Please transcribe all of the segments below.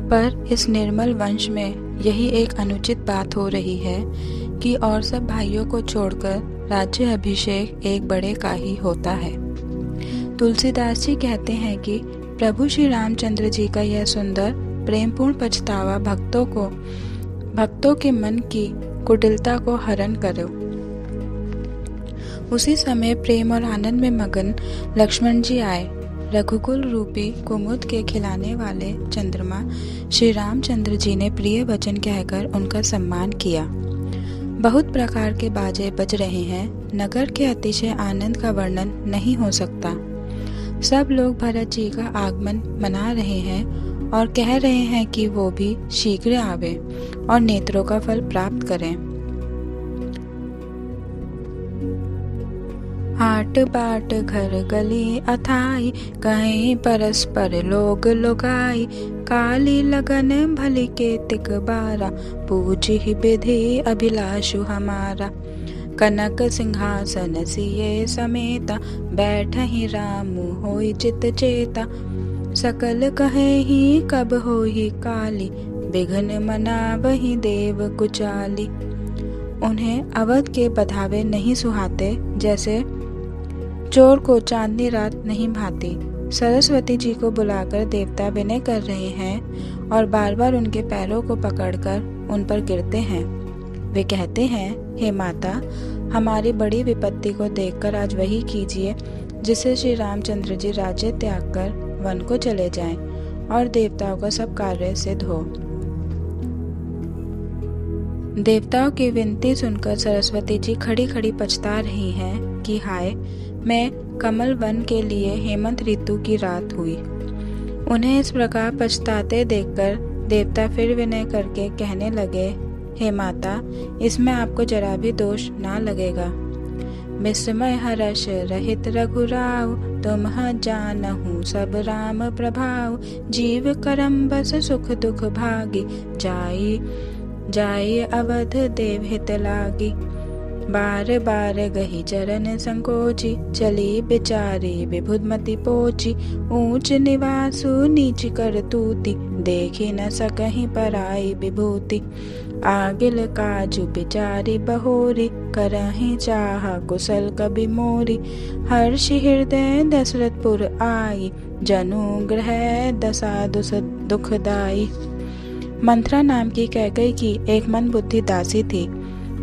पर इस निर्मल वंश में यही एक अनुचित बात हो रही है कि और सब भाइयों को छोड़कर राज्य अभिषेक एक बड़े का ही होता है। तुलसीदास जी कहते हैं कि प्रभु श्री रामचंद्र जी का यह सुंदर प्रेमपूर्ण पछतावा भक्तों के मन की कुटिलता को हरण करो। उसी समय प्रेम और आनंद में मगन लक्ष्मण जी आए। रघुकुल रूपी कुमुद के खिलाने वाले चंद्रमा श्री रामचंद्र जी ने प्रिय वचन कहकर उनका सम्मान किया। बहुत प्रकार के बाजे बज रहे हैं। नगर के अतिशय आनंद का वर्णन नहीं हो सकता। सब लोग भरत जी का आगमन मना रहे हैं और कह रहे हैं कि वो भी शीघ्र आवे और नेत्रों का फल प्राप्त करें। हाट बाट घर गली अथाई, कहीं परस्पर लोग लुगाई। काली लगन भली के तिक बारा, पूजी विधि अभिलाषु हमारा। कनक सिंहासन सिए समेता, बैठहि रामु होई चित चेता। सकल कहे ही कब होई काली, बिघन मनावहि देव कुचाली। उन्हें अवध के बधावे नहीं सुहाते, जैसे चोर को चांदनी रात नहीं भाती। सरस्वती जी को बुलाकर देवता विनय कर रहे हैं और बार बार उनके पैरों को पकड़कर उन पर गिरते हैं। वे कहते हैं, हे माता, हमारी बड़ी विपत्ति को देखकर आज वही कीजिए जिससे श्री रामचंद्र जी राज्य त्याग कर वन को चले जाएं और देवताओं का सब कार्य सिद्ध हो। देवताओं की विनती सुनकर सरस्वती जी खड़ी खड़ी पछता रही हैं कि हाय, मैं कमल वन के लिए हेमंत ऋतु की रात हुई। उन्हें इस प्रकार पछताते देखकर देवता फिर विनय करके कहने लगे, हे माता, इसमें आपको जरा भी दोष ना लगेगा। विस्मय हर्ष रहित रघुराव, तुम जानहु सब राम प्रभाव। जीव करम बस सुख दुख भागी, जाई अवध देव हित लागी। बार बार गही चरण संकोची, चली बिचारी विबुधमति पोची। ऊंच निवासु नीच कर तूती, देखी न सकहीं पराई विभूति। आगिल काजु बिचारी बहोरी, करहि चाह कुशल कबि मोरी। हर्ष हृदय दशरथपुर आई, जनु ग्रह दशा दुखदाई। मंथरा नाम की कैकई की एक मन बुद्धि दासी थी।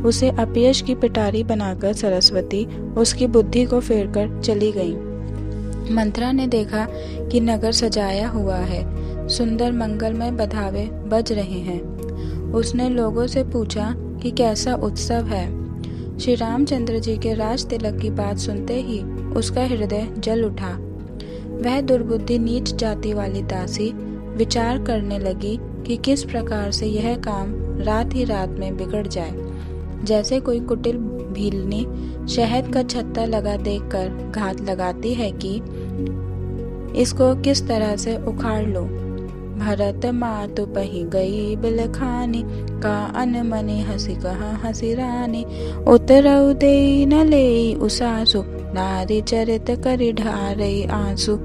उसे अपयश की पिटारी बनाकर सरस्वती उसकी बुद्धि को फेरकर चली गई। मंथरा ने देखा कि नगर सजाया हुआ है, सुंदर मंगलमय बधावे बज रहे हैं। उसने लोगों से पूछा कि कैसा उत्सव है। श्री रामचंद्र जी के राज तिलक की बात सुनते ही उसका हृदय जल उठा। वह दुर्बुद्धि नीच जाति वाली दासी विचार करने लगी कि किस प्रकार से यह काम रात ही रात में बिगड़ जाए। जैसे कोई कुटिल भीलनी शहद का छत्ता लगा देखकर घात लगाती है कि इसको किस तरह से उखाड़ लो। भरत मातु पही गई बिलखानी, का अनमनी हंसी कहाँ हंसी रानी। उतरऊ देई न लेई उसासु, नारी चरित करि ढारई आंसू।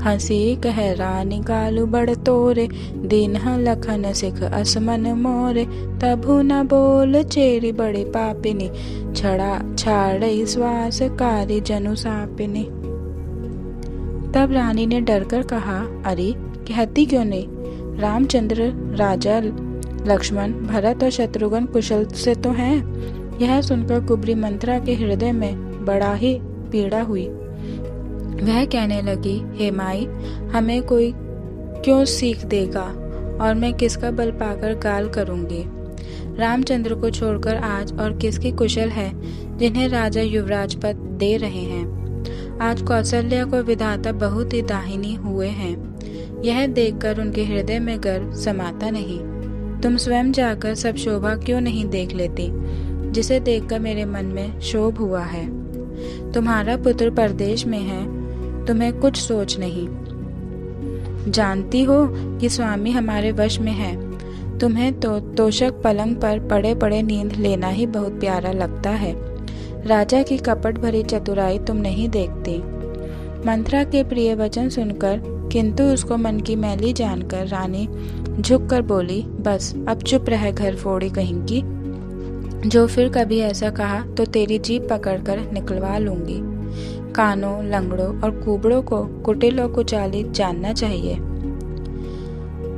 हंसी कह रानी गालू बड़ तोरे, दीन्ह लखन सिख असमन मोरे। तभु न बोल चेरी बड़ी पापिनी, छाड़ई श्वास कारी जनु सापिनी। तब रानी ने डरकर कहा, अरे कहती क्यों नहीं? रामचंद्र, राजा लक्ष्मण, भरत और शत्रुघ्न कुशल से तो हैं। यह सुनकर कुबरी मंथरा के हृदय में बड़ा ही पीड़ा हुई। वह कहने लगी, हे माई, हमें कोई क्यों सीख देगा और मैं किसका बल पाकर गाल करूंगी। रामचंद्र को छोड़कर आज और किसके कुशल है जिन्हें राजा युवराज पद दे रहे हैं। आज कौशल्या को विधाता बहुत ही दाहिनी हुए हैं। यह देखकर उनके हृदय में गर्व समाता नहीं। तुम स्वयं जाकर सब शोभा क्यों नहीं देख लेती जिसे देखकर मेरे मन में क्षोभ हुआ है। तुम्हारा पुत्र परदेश में है, तुम्हें कुछ सोच नहीं। जानती हो कि स्वामी हमारे वश में है। तुम्हें तो तोषक पलंग पर पड़े पड़े नींद लेना ही बहुत प्यारा लगता है। राजा की कपट भरी चतुराई तुम नहीं देखती। मंथरा के प्रिय वचन सुनकर किंतु उसको मन की मैली जानकर रानी झुककर बोली, बस अब चुप रह घर फोड़ी कहीं, जो फिर कभी ऐसा कहा तो तेरी जीभ पकड़कर निकलवा लूंगी। कानों, लंगड़ों और कुबड़ों को कुटिल और कुचाली जानना चाहिए,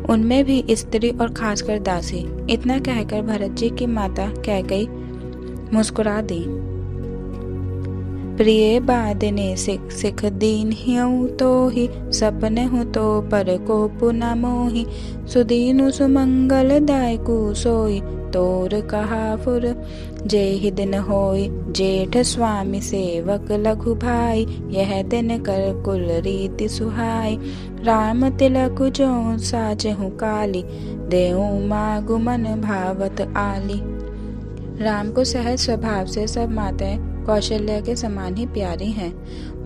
उनमें भी स्त्री और खासकर दासी। इतना कहकर भरत जी की माता कैकेयी मुस्कुरा दी। प्रिय बादने सिख सिख दीन हियऊ तो ही, सपने हूँ तो पर को पुना मोही, सुदीनु सुमंगल दायकु सोई, तोर कहा फुर जे ही दिन होई, जेठ स्वामी सेवक लघु भाई, यह दिन कर कुल रीति सुहाई, राम तिलक जो साज हूँ काली, देऊ मागु मन भावत आली। राम को सहज स्वभाव से सब माताएं कौशल्या के समान ही प्यारी हैं।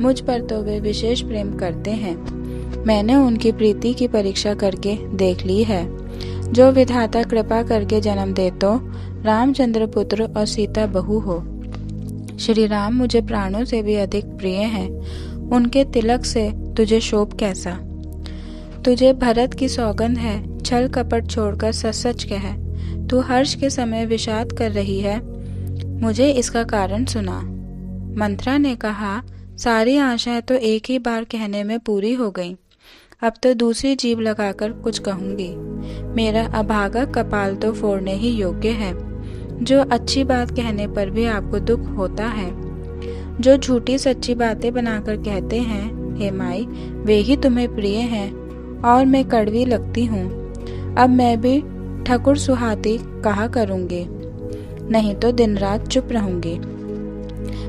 मुझ पर तो वे विशेष प्रेम करते हैं। मैंने उनकी प्रीति की परीक्षा करके देख ली है। जो विधाता कृपा करके जन्म दे तो रामचंद्र पुत्र और सीता बहू हो। श्री राम मुझे प्राणों से भी अधिक प्रिय हैं। उनके तिलक से तुझे शोभ कैसा। तुझे भरत की सौगंध है, छल कपट छोड़कर सच सच कह। तू हर्ष के समय विषाद कर रही है, मुझे इसका कारण सुना। मंथरा ने कहा, सारी आशाएं तो एक ही बार कहने में पूरी हो गईं। अब तो दूसरी जीभ लगाकर कुछ कहूंगी। मेरा अभागा कपाल तो फोड़ने ही योग्य है। जो अच्छी बात कहने पर भी आपको दुख होता है, जो झूठी सच्ची बातें बनाकर कहते हैं, हे माई, वे ही तुम्हें प्रिय हैं और मैं कड़वी लगती हूँ। अब मैं भी ठकुर सुहाती कहा करूँगी, नहीं तो दिन रात चुप रहूंगी।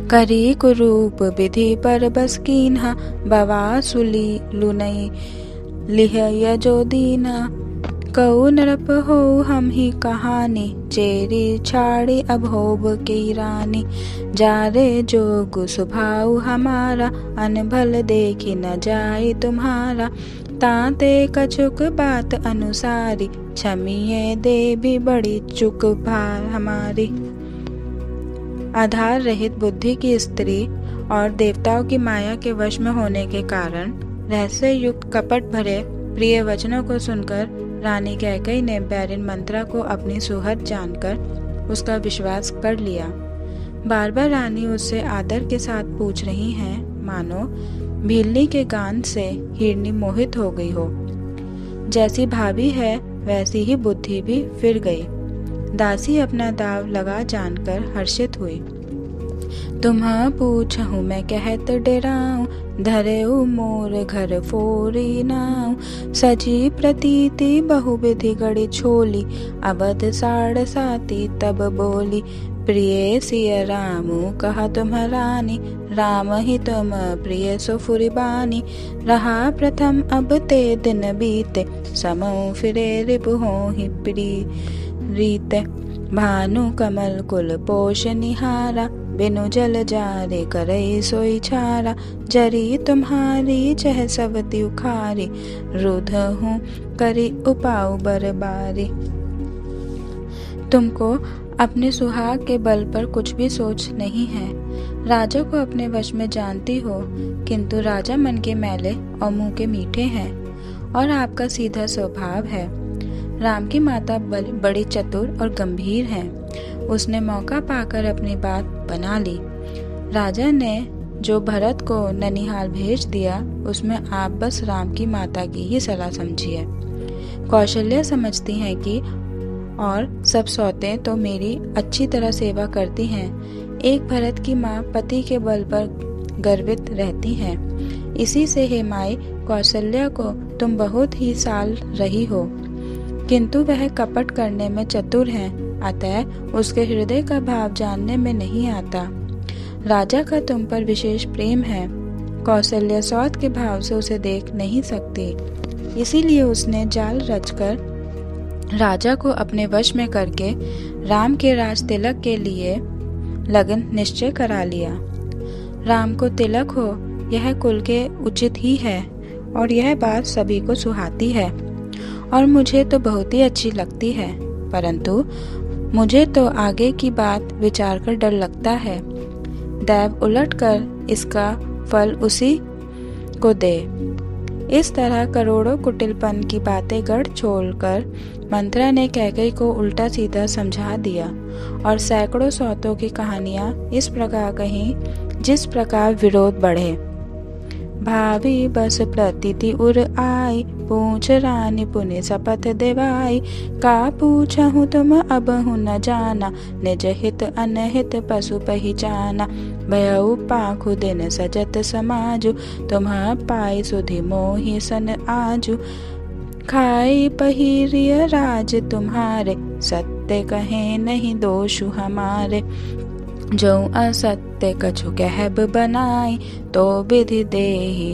करी कुरूप विधि पर बस कीन्हा, बवा सुली लुनई लिह यजो दीना, कऊ नरप हो हम ही कहानी, चेरी छाड़ी अभोब की रानी, जारे जोग सुभाव हमारा, अनभल देखी न जाई तुम्हारा, ताते कछुक बात अनुसारी, क्षमिए दे भी बड़ी चुक भार हमारी। आधार रहित बुद्धि की स्त्री और देवताओं की माया के वश में होने के कारण रहस्य युक्त कपट भरे प्रिय वचनों को सुनकर रानी कैकेयी ने बैरिन मंत्रा को अपनी सुहृद जानकर उसका विश्वास कर लिया। बार बार रानी उससे आदर के साथ पूछ रही हैं, मानो भीलनी के गान से हिरनी मोहित हो गई हो। जैसी भाभी है वैसी ही बुद्धि भी फिर गई। दासी अपना दाव लगा जानकर हर्षित हुई। तुम्हा पूछहु मैं कहत डेराऊं, धरेऊ मोर घर फोरी नाऊ, सजी प्रतीति बहुविधि गढ़ी छोली, अवध साड़ साती तब बोली, प्रिय सिय रामू कहा तुम रानी, राम ही तुम प्रिय सुफुरी बानी, रहा प्रथम अब ते दिन बीते, समो फिरे रिपु होहि प्रीत, भानु कमल कुल पोष निहारा, बिनु जल जारे करई सोई छारा, जरी तुम्हारी चह सवती उखारी, रुध हूँ करी उपाऊ बरबारी। तुमको अपने सुहाग के बल पर कुछ भी सोच नहीं है। राजा को अपने वश में जानती हो, किंतु राजा मन के मैले और मुंह के मीठे हैं और आपका सीधा स्वभाव है। राम की माता बड़ी चतुर और गंभीर है। उसने मौका पाकर अपनी बात बना ली। राजा ने जो भरत को ननिहाल भेज दिया, उसमें आप बस राम की माता की ही सलाह समझिए। कौशल्या समझती हैं कि और सब सौतें तो मेरी अच्छी तरह सेवा करती हैं। एक भरत की माँ पति के बल पर गर्वित रहती हैं। इसी से हे माई, कौशल्या को तुम बहुत ही साल रही हो, किंतु वह कपट करने में चतुर है, अतः उसके हृदय का भाव जानने में नहीं आता। राजा का तुम पर विशेष प्रेम है। कौशल्या सौत के भाव से उसे देख नहीं सकती, इसीलिए उसने जाल रचकर राजा को अपने वश में करके राम के राज तिलक के लिए लगन निश्चय करा लिया। राम को तिलक हो यह कुल के उचित ही है और यह बात सभी को सुहाती है और मुझे तो बहुत ही अच्छी लगती है, परंतु मुझे तो आगे की बात विचार कर डर लगता है। दैव उलटकर इसका फल उसी को दे। इस तरह करोड़ों कुटिलपन की बातें गढ़ छोड़कर मंथरा ने कैकेयी को उल्टा सीधा समझा दिया और सैकड़ों सौतों की कहानियां इस प्रकार कहीं जिस प्रकार विरोध बढ़े। भावी बस प्रतीति उर आई, पूछ रानी पुनि शपथ देवाई। का पूछहु तुम अबहु न जाना, निज हित अनहित पशु पहिचाना। भयउ पाखु दिन सजत समाजु, तुम्ह पाई सुधि मोहि सन आजु। खाई पहिरिय राज तुम्हारे, सत्य कहे नहीं दोषु हमारे। जो असत्य कछु कहब बनाई, तो विधि देहि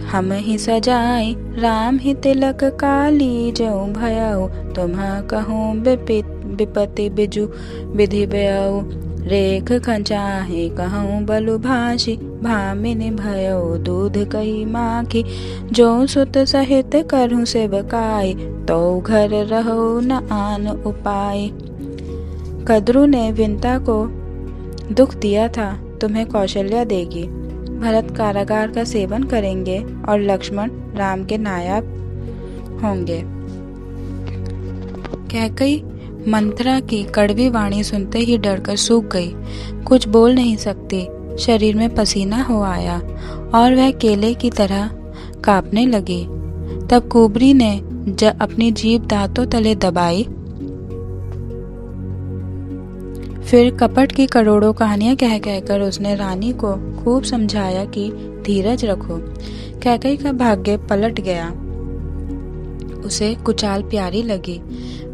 हम ही सजाई। राम ही तिलक काली जो भयउ, तुम्ह कहूँ विपति बिजु विधि व्यउ। रेख खंचाहे कहूँ बलु भाषी, भामिनी भयउ दूध कही माखी। जो सुत सहित करहूँ सेवकाई, तो घर रहो न आन उपाय। कद्रु ने विंता को दुख दिया था, तुम्हें कौशल्या देगी। भरत कारागार का सेवन करेंगे और लक्ष्मण राम के नायब होंगे। कैकेयी मंथरा की कड़वी वाणी सुनते ही डरकर सूख गई, कुछ बोल नहीं सकती। शरीर में पसीना हो आया और वह केले की तरह कांपने लगी। तब कुबरी ने अपनी जीभ दांतों तले दबाई, फिर कपट की करोड़ों कहानियां कह कहकर उसने रानी को खूब समझाया कि धीरज रखो। कैकेयी का भाग्य पलट गया, उसे कुचाल प्यारी लगी।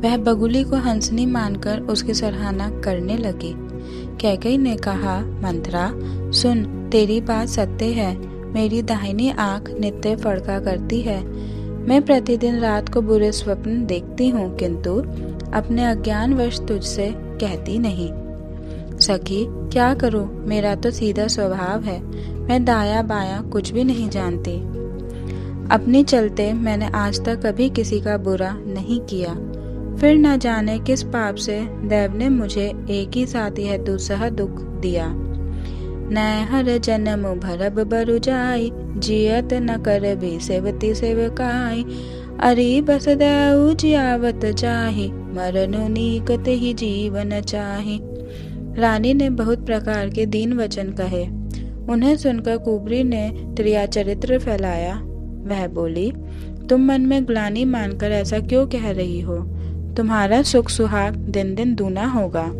वह बगुली को हंसनी मानकर उसकी सराहना करने लगी। कैकेयी ने कहा, मंथरा सुन, तेरी बात सत्य है। मेरी दाहिनी आंख नित्य फड़का करती है। मैं प्रतिदिन रात को बुरे स्वप्न देखती हूँ, किंतु अपने अज्ञानवश तुझसे कहती नहीं। सखी क्या करूं, मेरा तो सीधा स्वभाव है। मैं दाया बाया कुछ भी नहीं जानती। अपनी चलते मैंने आज तक कभी किसी का बुरा नहीं किया। फिर न जाने किस पाप से देव ने मुझे एक ही साथ यह दुस्सह दुख दिया। न हर जन्म भरब बरु जाई, जियत न कर भी सेवती सेवकाई। अरि बस देउ जियावत चाहि, मरनु नीकत ही जीवन चाहि। रानी ने बहुत प्रकार के दीन वचन कहे। उन्हें सुनकर कुबरी ने त्रियाचरित्र फैलाया। वह बोली, तुम मन में ग्लानि मानकर ऐसा क्यों कह रही हो? तुम्हारा सुख सुहाग दिन दिन दूना होगा।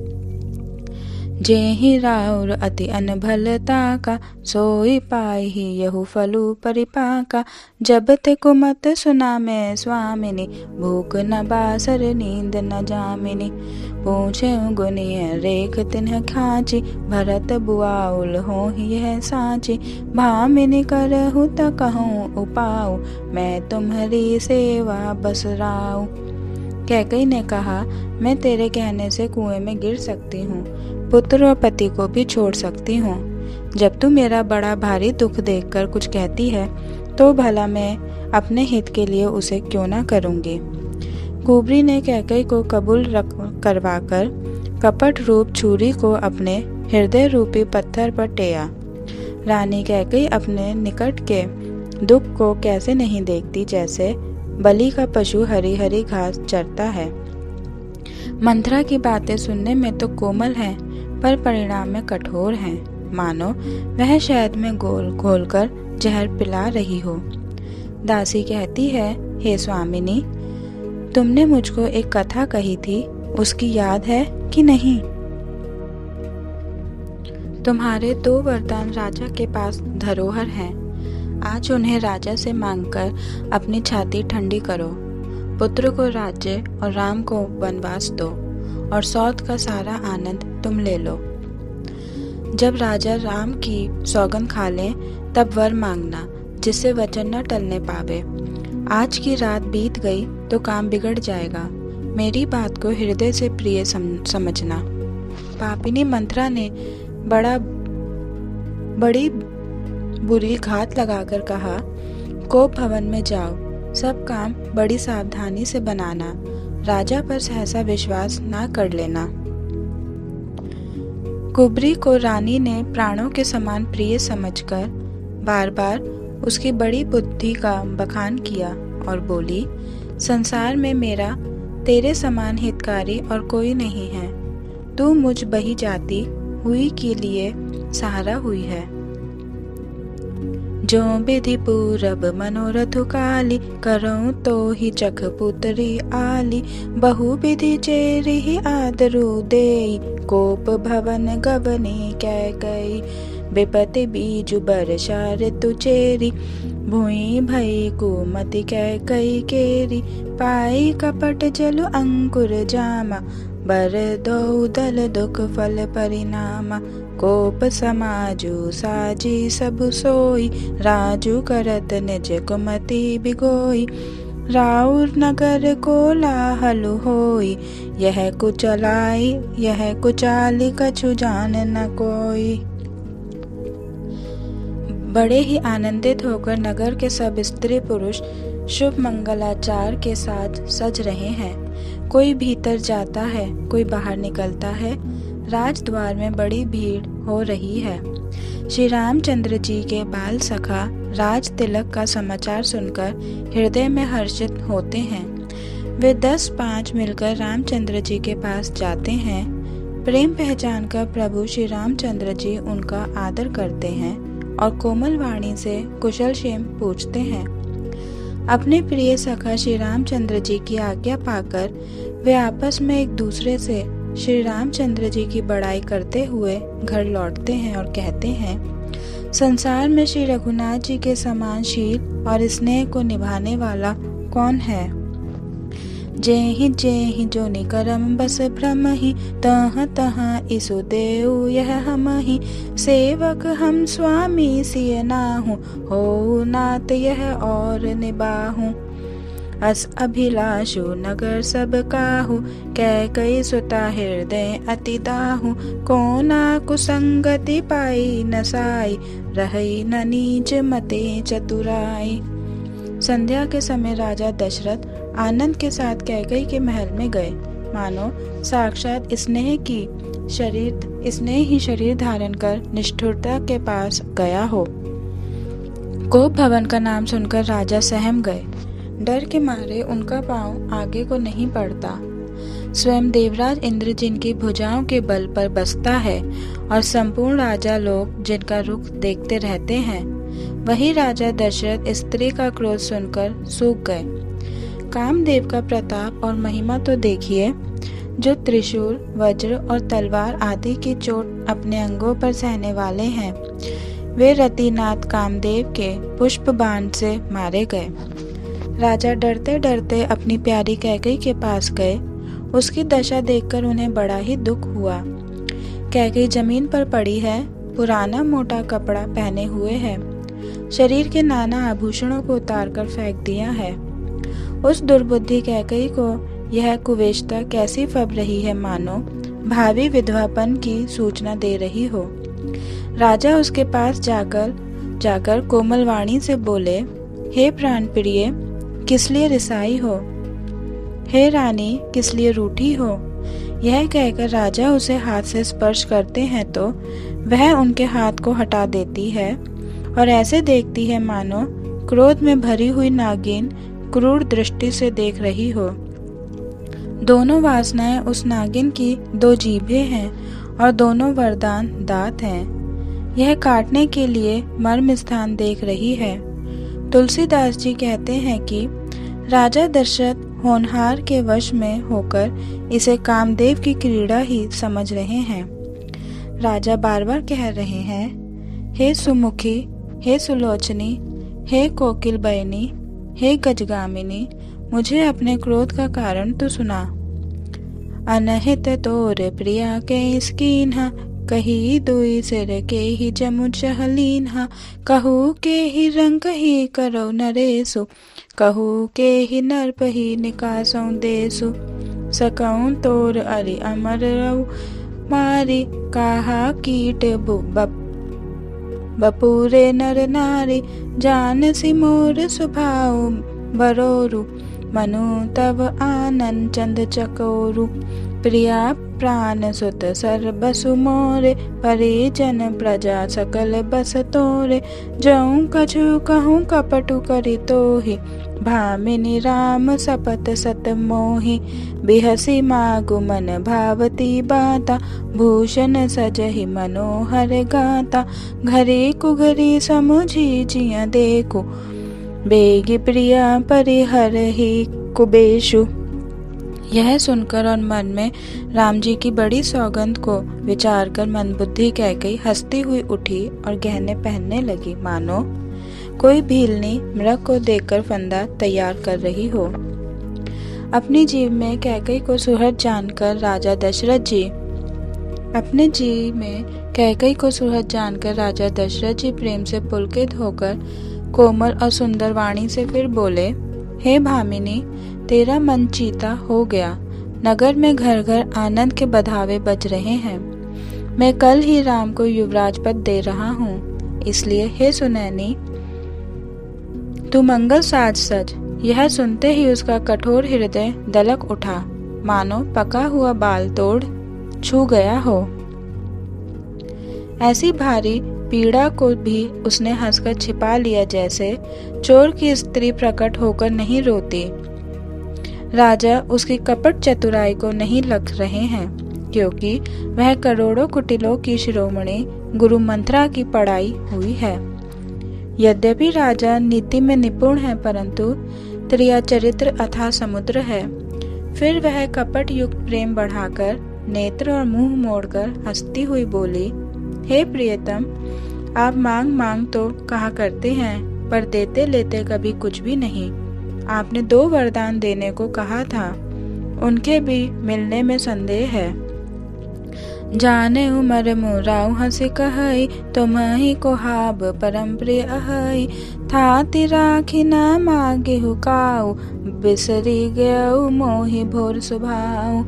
जेहि राउर अति अनभलता का, सोई पाई ही यहु फलु परिपाका। जब ते कुमत सुना मैं स्वामिनी, भूख न बासर नींद न जामिनी। पूछे गुनिय रेख तिन्ह खाची, भरत बुआउल हो यह साची। भामिनी करहु त कहूँ उपाऊ, मैं तुम्हारी सेवा बसराऊ। कैकेयी ने कहा, मैं तेरे कहने से कुएं में गिर सकती हूँ, पुत्र और पति को भी छोड़ सकती हूँ। जब तू मेरा बड़ा भारी दुख देखकर कुछ कहती है, तो भला मैं अपने हित के लिए उसे क्यों ना करूँगी। कुबरी ने कैकेयी को कबूल करवाकर कपट रूप छुरी को अपने हृदय रूपी पत्थर पर टेया। रानी कैकेयी अपने निकट के दुख को कैसे नहीं देखती, जैसे बलि का पशु हरी हरी घास चरता है। मंथरा की बातें सुनने में तो कोमल हैं, पर परिणाम में कठोर हैं, मानो वह शहद में घोलकर जहर पिला रही हो। दासी कहती है, हे स्वामिनी, तुमने मुझको एक कथा कही थी, उसकी याद है कि नहीं? तुम्हारे 2 वरदान राजा के पास धरोहर हैं। आज उन्हें राजा से मांगकर अपनी छाती ठंडी करो। पुत्र को राज्य और राम को वनवास दो, और सौत का सारा आनंद तुम ले लो। जब राजा राम की सौगंध खा लें, तब वर मांगना, जिससे वचन न टलने पावे। आज की रात बीत गई तो काम बिगड़ जाएगा। मेरी बात को हृदय से प्रिय समझना। पापिनी मंथरा ने बड़ी बुरी घात लगाकर कहा, कोप भवन में जाओ, सब काम बड़ी सावधानी से बनाना, राजा पर सहसा विश्वास ना कर लेना। कुबरी को रानी ने प्राणों के समान प्रिय समझकर बार बार उसकी बड़ी बुद्धि का बखान किया और बोली, संसार में मेरा तेरे समान हितकारी और कोई नहीं है। तू मुझ बही जाती हुई के लिए सहारा हुई है। जो विधि पूरब मनोरथ काली, करऊं तो ही चख पुतरी आली। बहु विधि चेरी ही आदरु देई, कोप भवन गवनी कैकई। विपति बीजु बरसा ऋतु चेरी, भुई भई कुमति कैकई केरी। पाई कपट जलु अंकुर जामा, बर दो दल दुख फल परिणामा। कोप समाजु साजी सब सोई, राजू करत निज कुमति बिगोई। राउर नगर को लाहलु होई, यह कुचलाई यह कुचाली कछु जान न कोई। बड़े ही आनंदित होकर नगर के सब स्त्री पुरुष शुभ मंगलाचार के साथ सज रहे हैं। कोई भीतर जाता है, कोई बाहर निकलता है। राजद्वार में बड़ी भीड़ हो रही है। श्री रामचंद्र जी के बाल सखा राज तिलक का समाचार सुनकर हृदय में हर्षित होते हैं। वे 10-5 मिलकर रामचंद्र जी के पास जाते हैं। प्रेम पहचान कर प्रभु श्री रामचंद्र जी उनका आदर करते हैं और कोमल वाणी से कुशल क्षेम पूछते हैं। अपने प्रिय सखा श्री रामचंद्र जी की आज्ञा पाकर वे आपस में एक दूसरे से श्री रामचंद्र जी की बड़ाई करते हुए घर लौटते हैं और कहते हैं, संसार में श्री रघुनाथ जी के समान शील और स्नेह को निभाने वाला कौन है। जेहि जोनि करम बस भ्रम ही, तह तह इसु देउ यह हमहि। सेवक हम स्वामी सिय नाहु, हो नात यह और निबाहु। अस अभिलाषु नगर सब काहू, कैकई सुता हृदय अति दाहू। कोना कुसंगति पाई न साई, रही न नीच मते चतुराई। संध्या के समय राजा दशरथ आनंद के साथ कैकई के महल में गए, मानो साक्षात स्नेह ही शरीर धारण कर निष्ठुरता के पास गया हो। कोप भवन का नाम सुनकर राजा सहम गए। डर के मारे उनका पांव आगे को नहीं बढ़ता। स्वयं देवराज इंद्र जिनकी भुजाओं के बल पर बसता है और संपूर्ण राजा लोग जिनका रुख देखते रहते हैं, वही राजा दशरथ स्त्री का क्रोध सुनकर सूख गए। कामदेव का प्रताप और महिमा तो देखिए, जो त्रिशूल, वज्र और तलवार आदि की चोट अपने अंगों पर सहने वाले हैं, वे रतिनाथ कामदेव के पुष्प बाण से मारे गए। राजा डरते डरते अपनी प्यारी कैकई के पास गए। उसकी दशा देखकर उन्हें बड़ा ही दुख हुआ। कैकई जमीन पर पड़ी है, पुराना मोटा कपड़ा पहने हुए है, शरीर के नाना आभूषणों को उतारकर फेंक दिया है। उस दुर्बुद्धि कैकई को यह कुवेश्ता कैसी फब रही है, मानो भावी विधवापन की सूचना दे रही हो। राजा उसके पास जाकर कोमल वाणी से बोले, हे प्राण प्रिय, किस लिए रिसाई हो? हे रानी, किस लिए रूठी हो? यह कहकर राजा उसे हाथ से स्पर्श करते हैं तो वह उनके हाथ को हटा देती है और ऐसे देखती है मानो क्रोध में भरी हुई नागिन क्रूर दृष्टि से देख रही हो। दोनों वासनाएं उस नागिन की 2 जीभें हैं और दोनों वरदान दांत हैं। यह काटने के लिए मर्म स्थान देख रही है। तुलसीदास जी कहते हैं कि राजा दशरथ होनहार के वश में होकर इसे कामदेव की क्रीड़ा ही समझ रहे हैं। राजा बार बार कह रहे हैं, हे सुमुखी, हे सुलोचनी, हे कोकिल बयनी, हे गजगामिनी, मुझे अपने क्रोध का कारण तो सुना। अनहित तोर प्रिया के स्कीन्हा, कही दुई सिर के ही जमु चहलीन्हा। कहू के ही रंग ही करो नरेसु, कहू के ही नर्प ही निकासौ देसु। सकऊं तोर अरि अमर रऊ मारी, काहा कीट बपूरे नर नारी। जान सी मोर स्वभाव बरोरु, मनु तब आनंद चंद चकोरु। प्रिया प्राण सुत सर्बसु मोरे, परिजन प्रजा सकल बस तोरे। जऊँ कछु कहूँ कपटु करि तोहि, भामिनी राम सपत सत मोहि। बिहसी मागु मन भावती बाता, भूषण सजहि मनोहर गाता। घरी कुघरी समुझी जिया देखु, बेगी प्रिया परिहर ही कुबेशु। यह सुनकर और मन में राम जी की बड़ी सौगंध को विचार कर मंदबुद्धि कैकेयी हंसती हुई उठी और गहने पहनने लगी, मानो कोई भीलनी मृग को देखकर फंदा तैयार कर रही हो। अपनी जीव में कैकेयी को सुहृद जानकर राजा दशरथ जी प्रेम से पुलकित होकर कोमल और सुंदर वाणी से फिर बोले, हे भामिनी, तेरा मन चीता हो गया। नगर में घर घर आनंद के बधावे बज रहे हैं। मैं कल ही राम को युवराज पद दे रहा हूँ, इसलिए हे सुनैनी, तू मंगल साज सज। यह सुनते ही उसका कठोर हृदय दलक उठा, मानो पका हुआ बाल तोड़ छू गया हो। ऐसी भारी पीड़ा को भी उसने हंसकर छिपा लिया, जैसे चोर की स्त्री प्रकट होकर नहीं रोती। राजा उसकी कपट चतुराई को नहीं लग रहे हैं, क्योंकि वह करोड़ों कुटिलों की शिरोमणि गुरु मंत्रा की पढ़ाई हुई है। यद्यपि राजा नीति में निपुण है, परंतु त्रिया चरित्र अथाह समुद्र है। फिर वह कपट युक्त प्रेम बढ़ाकर नेत्र और मुंह मोड़कर हंसती हुई बोली, हे प्रियतम, आप मांग मांग तो कहा करते हैं, पर देते लेते कभी कुछ भी नहीं। आपने 2 वरदान देने को कहा था, उनके भी मिलने में संदेह है। जाने उमर मुराउ हंसी कहई, तुम्हि को हाब परम प्रिय अहई। थाति राखी न मागे हुकाऊ, बिसरी गयऊ मोहि भोर सुभाऊ।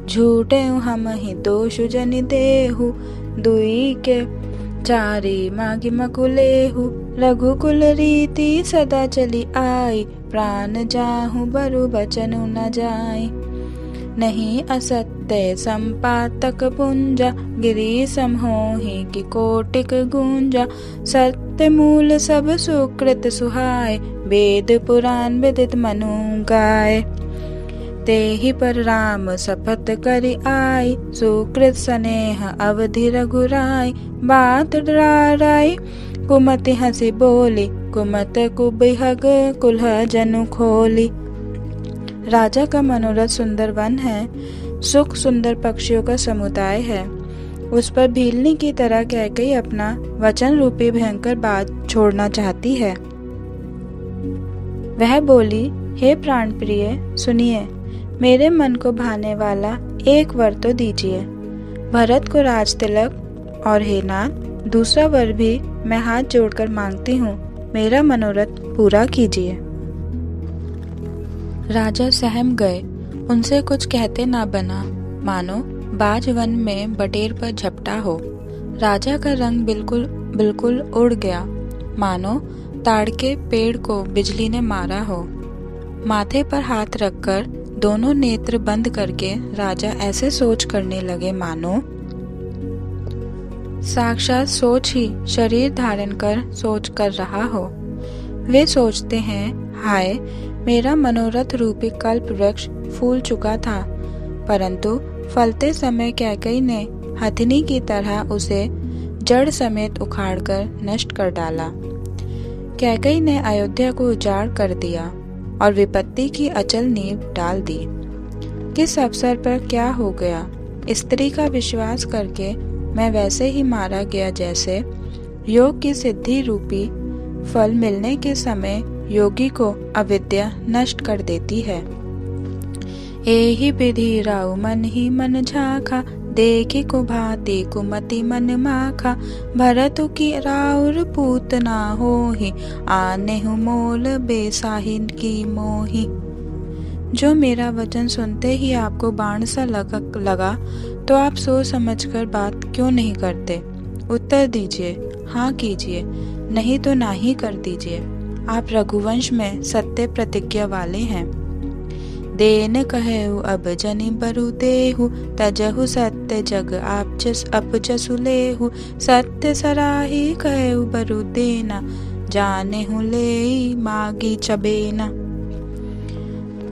झूठे हम ही दोष जनि देहु, दुई के चारी मागी मकुलेहु। रघुकुल रीति सदा चली आई, प्राण जाहु बरु बचनु न जाई। नहीं असत्य संपातक पुंजा, गिरी समहोहि की कोटिक गुंजा। सत्य मूल सब सुकृत सुहाय, वेद पुराण विदित मनु गाय। तेहि पर राम शपथ करि आई, सुकृत स्नेह अवधि रघुराई। बात डराई कुमति हंसी बोली, कुमत कुबिहग कुल्ह जनु खोली। राजा का मनोरथ सुंदर वन है, सुख सुंदर पक्षियों का समुदाय है। उस पर भीलनी की तरह कैकेयी अपना वचन रूपी भयंकर बात छोड़ना चाहती है। वह बोली, हे प्राण प्रिय, सुनिए, मेरे मन को भाने वाला एक वर तो दीजिए। भरत को राज तिलक, और हे नाथ, दूसरा वर भी मैं हाथ जोड़कर मांगती हूँ, मेरा मनोरथ पूरा कीजिए। राजा सहम गए, उनसे कुछ कहते ना बना, मानो बाज वन में बटेर पर झपटा हो। राजा का रंग बिल्कुल उड़ गया, मानो ताड़ के पेड़ को बिजली ने मारा हो। माथे पर हाथ रखकर दोनों नेत्र बंद करके राजा ऐसे सोच करने लगे, मानो साक्षात सोच ही शरीर धारण कर सोच कर रहा हो। वे सोचते हैं, हाय, मेरा मनोरथ रूपी कल्प वृक्ष फूल चुका था, परंतु फलते समय कैकेयी ने हथिनी की तरह उसे जड़ समेत उखाड़कर नष्ट कर डाला। कैकेयी ने अयोध्या को उजाड़ कर दिया और विपत्ति की अचल नींव डाल दी। किस अवसर पर क्या हो गया, स्त्री का विश्वास करके मैं वैसे ही मारा गया जैसे योग की सिद्धि रूपी फल मिलने के समय योगी को अविद्या नष्ट कर देती है। एहि विधि राउ मन ही मन झाखा, देखी को भांति कुमति मन माखा। भरतु की राउर पूत ना होहि, आनेहु मोल बेसाहिन की मोहि। जो मेरा वचन सुनते ही आपको बाण सा लगा तो आप सोच समझकर बात क्यों नहीं करते? उत्तर दीजिए, हाँ कीजिए, नहीं तो नाही कर दीजिए। आप रघुवंश में सत्य प्रतिज्ञा वाले हैं। देन कहेउ अब जनि बरु देहु, तजहु सत्य जग अपजसु लेहु। सत्य सराही कहेउ बरु देना, जानेहु लेई मागी चबेना।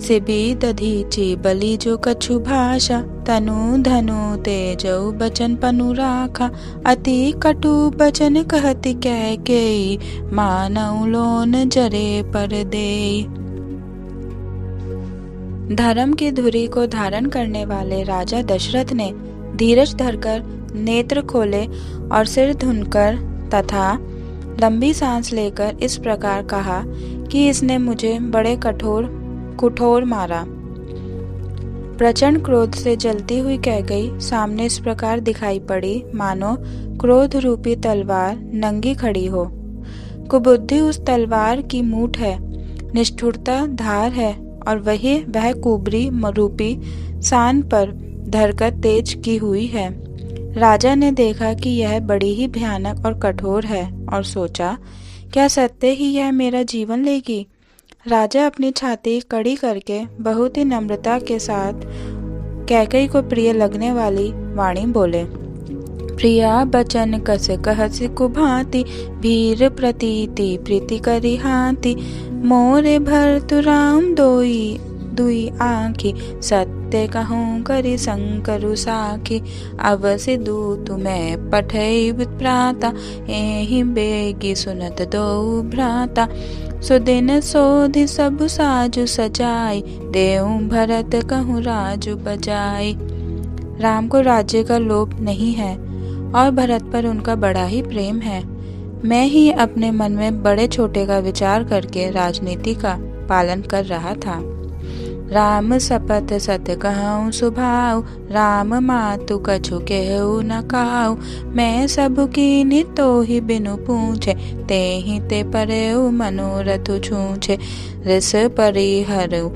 सिबी दधीचि बलि जो कछु भाषा, तनु धनु तेजऊ बचन पनु राखा। अति कटु बचन कहति कैकेयी, मानऊ लोन जरे पर देई। धर्म की धुरी को धारण करने वाले राजा दशरथ ने धीरज धरकर नेत्र खोले और सिर धुनकर तथा लंबी सांस लेकर इस प्रकार कहा कि इसने मुझे बड़े कुठोर मारा। प्रचंड क्रोध से जलती हुई कैकेयी सामने इस प्रकार दिखाई पड़ी मानो क्रोध रूपी तलवार नंगी खड़ी हो। कुबुद्धि उस तलवार की मूठ है, निष्ठुरता धार है और वह कुबरी रूपी सान पर धरकर तेज की हुई है। राजा ने देखा कि यह बड़ी ही भयानक और कठोर है और सोचा, क्या सत्य ही यह मेरा जीवन लेगी। राजा अपनी छाती कड़ी करके बहुत ही नम्रता के साथ कैकेयी को प्रिय लगने वाली वाणी बोले। प्रिया बचन कस कहसि कुभांति, भीर प्रतीति प्रीति करी हाथी। मोरे भरतु राम दुई आँखी, सत्य कहूँ करी संकरु साखी। अवसि दूतु मैं पठई प्राता, एहि बेगी सुनत दो भ्राता। सुदिन सोधि सब साजु सजाई, देऊं भरत कहूँ राजु बजाई। राम को राज्य का लोभ नहीं है और भरत पर उनका बड़ा ही प्रेम है। मैं ही अपने मन में बड़े छोटे का विचार करके राजनीति का पालन कर रहा था। राम सपथ सत्य कहूँ सुभाऊ, राम मातु कछु केहू न काऊ। मैं सबु कीन्ही तो ही बिनु पूछे, तेहि ते परेउ मनोरथ छूछे। रिस परिहरउ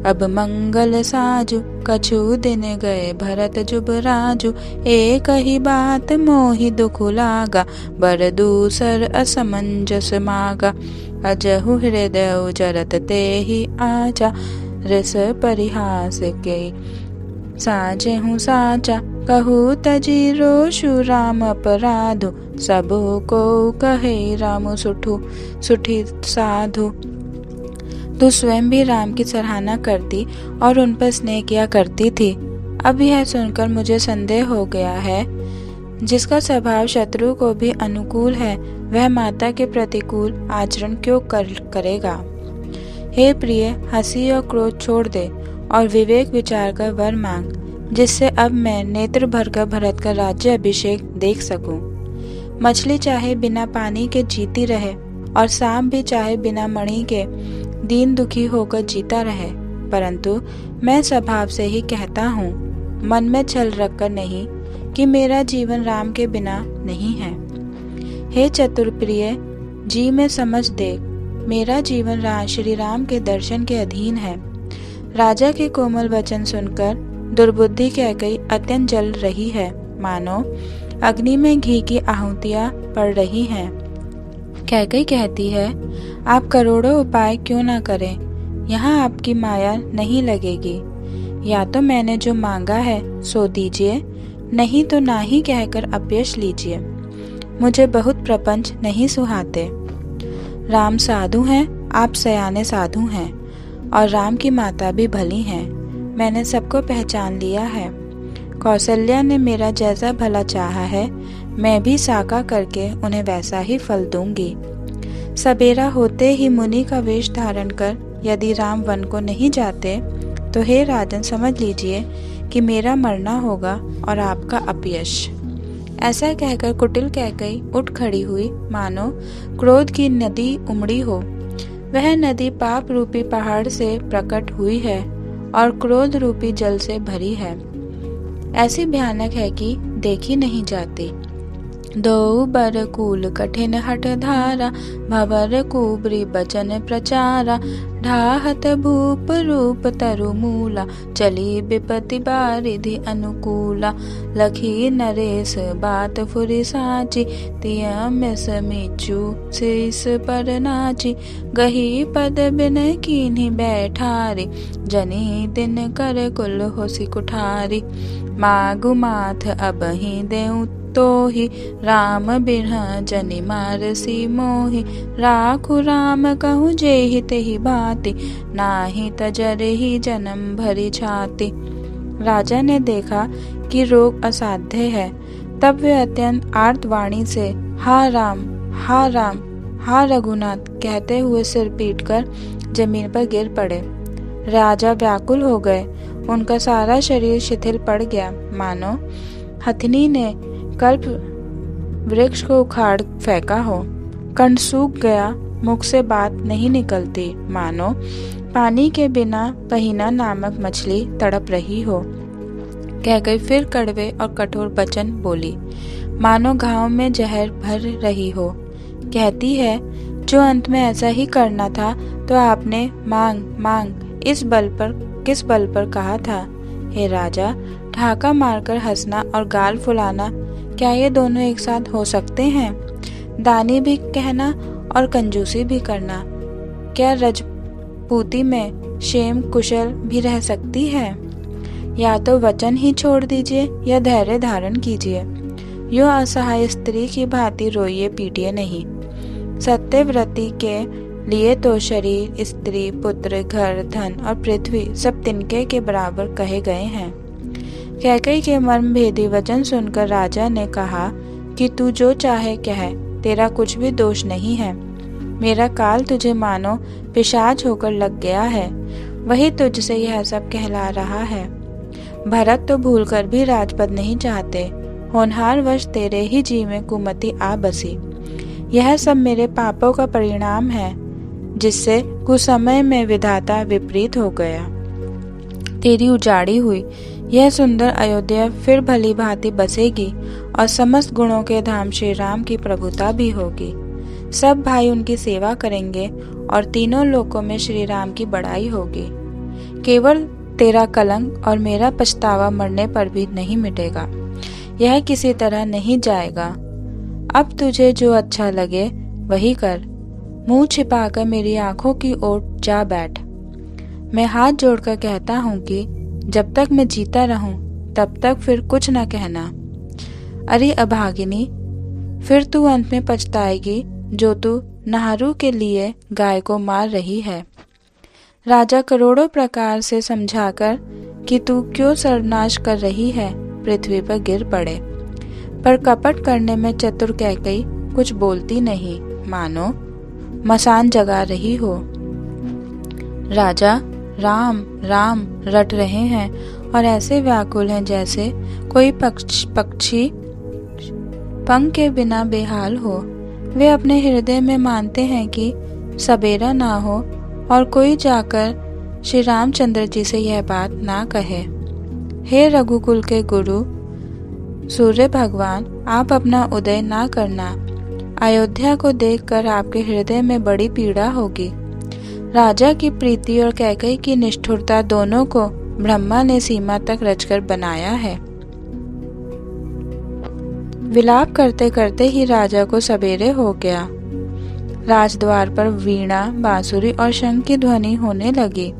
अब मंगल साजु, कछु दिन गए भरत जुब राजु। एक ही बात मोहि दुख लागा, बर दूसर असमंजस मागा। अजहु हृदय जरत तेहि आचा, रिस परिहास के साजेहु साचा। कहू तजी रोषु राम अपराधु, सबो को कहे राम सुठी साधु। तू स्वयं भी राम की सराहना करती और उन पर स्नेह किया करती थी। अब यह सुनकर मुझे संदेह हो गया है, जिसका स्वभाव शत्रु को भी अनुकूल है वह माता के प्रतिकूल आचरण क्यों करेगा। हे प्रिय, हंसी और क्रोध छोड़ दे और विवेक विचार कर वर मांग, जिससे अब मैं नेत्र भरकर भरत का राज्य अभिषेक देख सकूं। मछली चाहे बिना पानी के जीती रहे और सांप भी चाहे बिना मणि के दीन दुखी होकर जीता रहे, परंतु मैं स्वभाव से ही कहता हूँ, मन में छल रखकर नहीं, कि मेरा जीवन राम के बिना नहीं है। हे चतुर प्रिय, जी में समझ दे, मेरा जीवन श्री राम के दर्शन के अधीन है। राजा के कोमल वचन सुनकर दुर्बुद्धि कैकेयी अत्यंत जल रही है, मानो अग्नि में घी की आहुतियां पड़ रही हैं। कैकेयी कहती है, आप करोड़ों उपाय क्यों ना करें, यहाँ आपकी माया नहीं लगेगी। या तो मैंने जो मांगा है सो दीजिए, नहीं तो ना ही कहकर अपयश लीजिए। मुझे बहुत प्रपंच नहीं सुहाते। राम साधु हैं, आप सयाने साधु हैं और राम की माता भी भली हैं। मैंने सबको पहचान लिया है। कौशल्या ने मेरा जैसा भला चाहा है, मैं भी साका करके उन्हें वैसा ही फल दूंगी। सबेरा होते ही मुनि का वेश धारण कर यदि राम वन को नहीं जाते तो हे राजन, समझ लीजिए कि मेरा मरना होगा और आपका अपयश। ऐसा कहकर कुटिल कैकेयी उठ खड़ी हुई, मानो क्रोध की नदी उमड़ी हो। वह नदी पाप रूपी पहाड़ से प्रकट हुई है और क्रोध रूपी जल से भरी है। ऐसी भयानक है कि देखी नहीं जाती। दो बर कूल कठिन हट धारा, भवर कुबरी बचन प्रचारा। ढाहत भूप रूप तरु मूला, चली विपति बारिधि अनुकूला। लखी नरेश बात फुरि साची, तिय मिस मीचू शीस पर नाची। गही पद बिन कीन्ही बैठारी, जनी दिन कर कुल होसी कुठारी। मागु माथ अबहि देऊ तोहि, राम बिरह जनि मारसी मोहि। राखु राम कहूँ जेहि तेहि भांति, नाही तजरहि जन्म भरी छाति। राजा ने देखा कि रोग असाध्य है, तब वे अत्यंत आर्त वाणी से हा राम, हा राम, हा रघुनाथ कहते हुए सिर पीटकर जमीन पर गिर पड़े। राजा व्याकुल हो गए, उनका सारा शरीर शिथिल पड़ गया, मानो हथिनी ने कल्प वृक्ष को उखाड़ फेंका हो। कंठ सूख गया, मुख से बात नहीं निकलती, मानो पानी के बिना पहिना नामक मछली तड़प रही हो। कहकर फिर कड़वे और कठोर वचन बोली, मानो घाव में जहर भर रही हो। कहती है, जो अंत में ऐसा ही करना था तो आपने मांग मांग किस बल पर कहा था। हे राजा, ठाका मारकर हंसना और गाल फुलाना, क्या ये दोनों एक साथ हो सकते हैं? दानी भी कहना और कंजूसी भी करना, क्या रजपूती में क्षेम कुशल भी रह सकती है? या तो वचन ही छोड़ दीजिए या धैर्य धारण कीजिए। यो असहाय स्त्री की भांति रोइए पीटिए नहीं। सत्यव्रती के लिए तो शरीर, स्त्री, पुत्र, घर, धन और पृथ्वी सब तिनके के बराबर कहे गए हैं। कैकेयी के मर्म भेदी वचन सुनकर राजा ने कहा कि तू जो चाहे कह, तेरा कुछ भी दोष नहीं है। मेरा काल तुझे मानो पिशाच होकर लग गया है, वही तुझसे यह सब कहला रहा है। भरत तो भूलकर भी राजपद नहीं चाहते, होनहार वश तेरे ही जी में कुमति आ बसी। यह सब मेरे पापों का परिणाम है, जिससे कुछ समय में विधाता विपरीत हो गया। तेरी उजाड़ी हुई यह सुंदर अयोध्या फिर भली भांति बसेगी और समस्त गुणों के धाम श्री राम की प्रभुता भी होगी। सब भाई उनकी सेवा करेंगे और तीनों लोकों में श्री राम की बड़ाई होगी। केवल तेरा कलंक और मेरा पछतावा मरने पर भी नहीं मिटेगा, यह किसी तरह नहीं जाएगा। अब तुझे जो अच्छा लगे वही कर। मुंह छिपाकर मेरी आंखों की ओर जा बैठ। मैं हाथ जोड़कर कहता हूँ कि जब तक मैं जीता रहूं तब तक फिर कुछ न कहना। अरे अभागिनी, फिर तू अंत में पछताएगी जो तू नहरू के लिए गाय को मार रही है। राजा करोड़ों प्रकार से समझाकर कि तू क्यों सर्वनाश कर रही है, पृथ्वी पर गिर पड़े, पर कपट करने में चतुर कैकेयी कुछ बोलती नहीं, मानो मसान जगा रही हो। राजा राम राम रट रहे हैं और ऐसे व्याकुल हैं जैसे कोई पक्षी पंख के बिना बेहाल हो। वे अपने हृदय में मानते हैं कि सवेरा ना हो और कोई जाकर श्री रामचंद्र जी से यह बात ना कहे। हे रघुकुल के गुरु सूर्य भगवान, आप अपना उदय ना करना। अयोध्या को देखकर आपके हृदय में बड़ी पीड़ा होगी। राजा की प्रीति और कैकेयी की निष्ठुरता दोनों को ब्रह्मा ने सीमा तक रचकर बनाया है। विलाप करते करते ही राजा को सवेरे हो गया। राजद्वार पर वीणा, बांसुरी और शंख की ध्वनि होने लगी।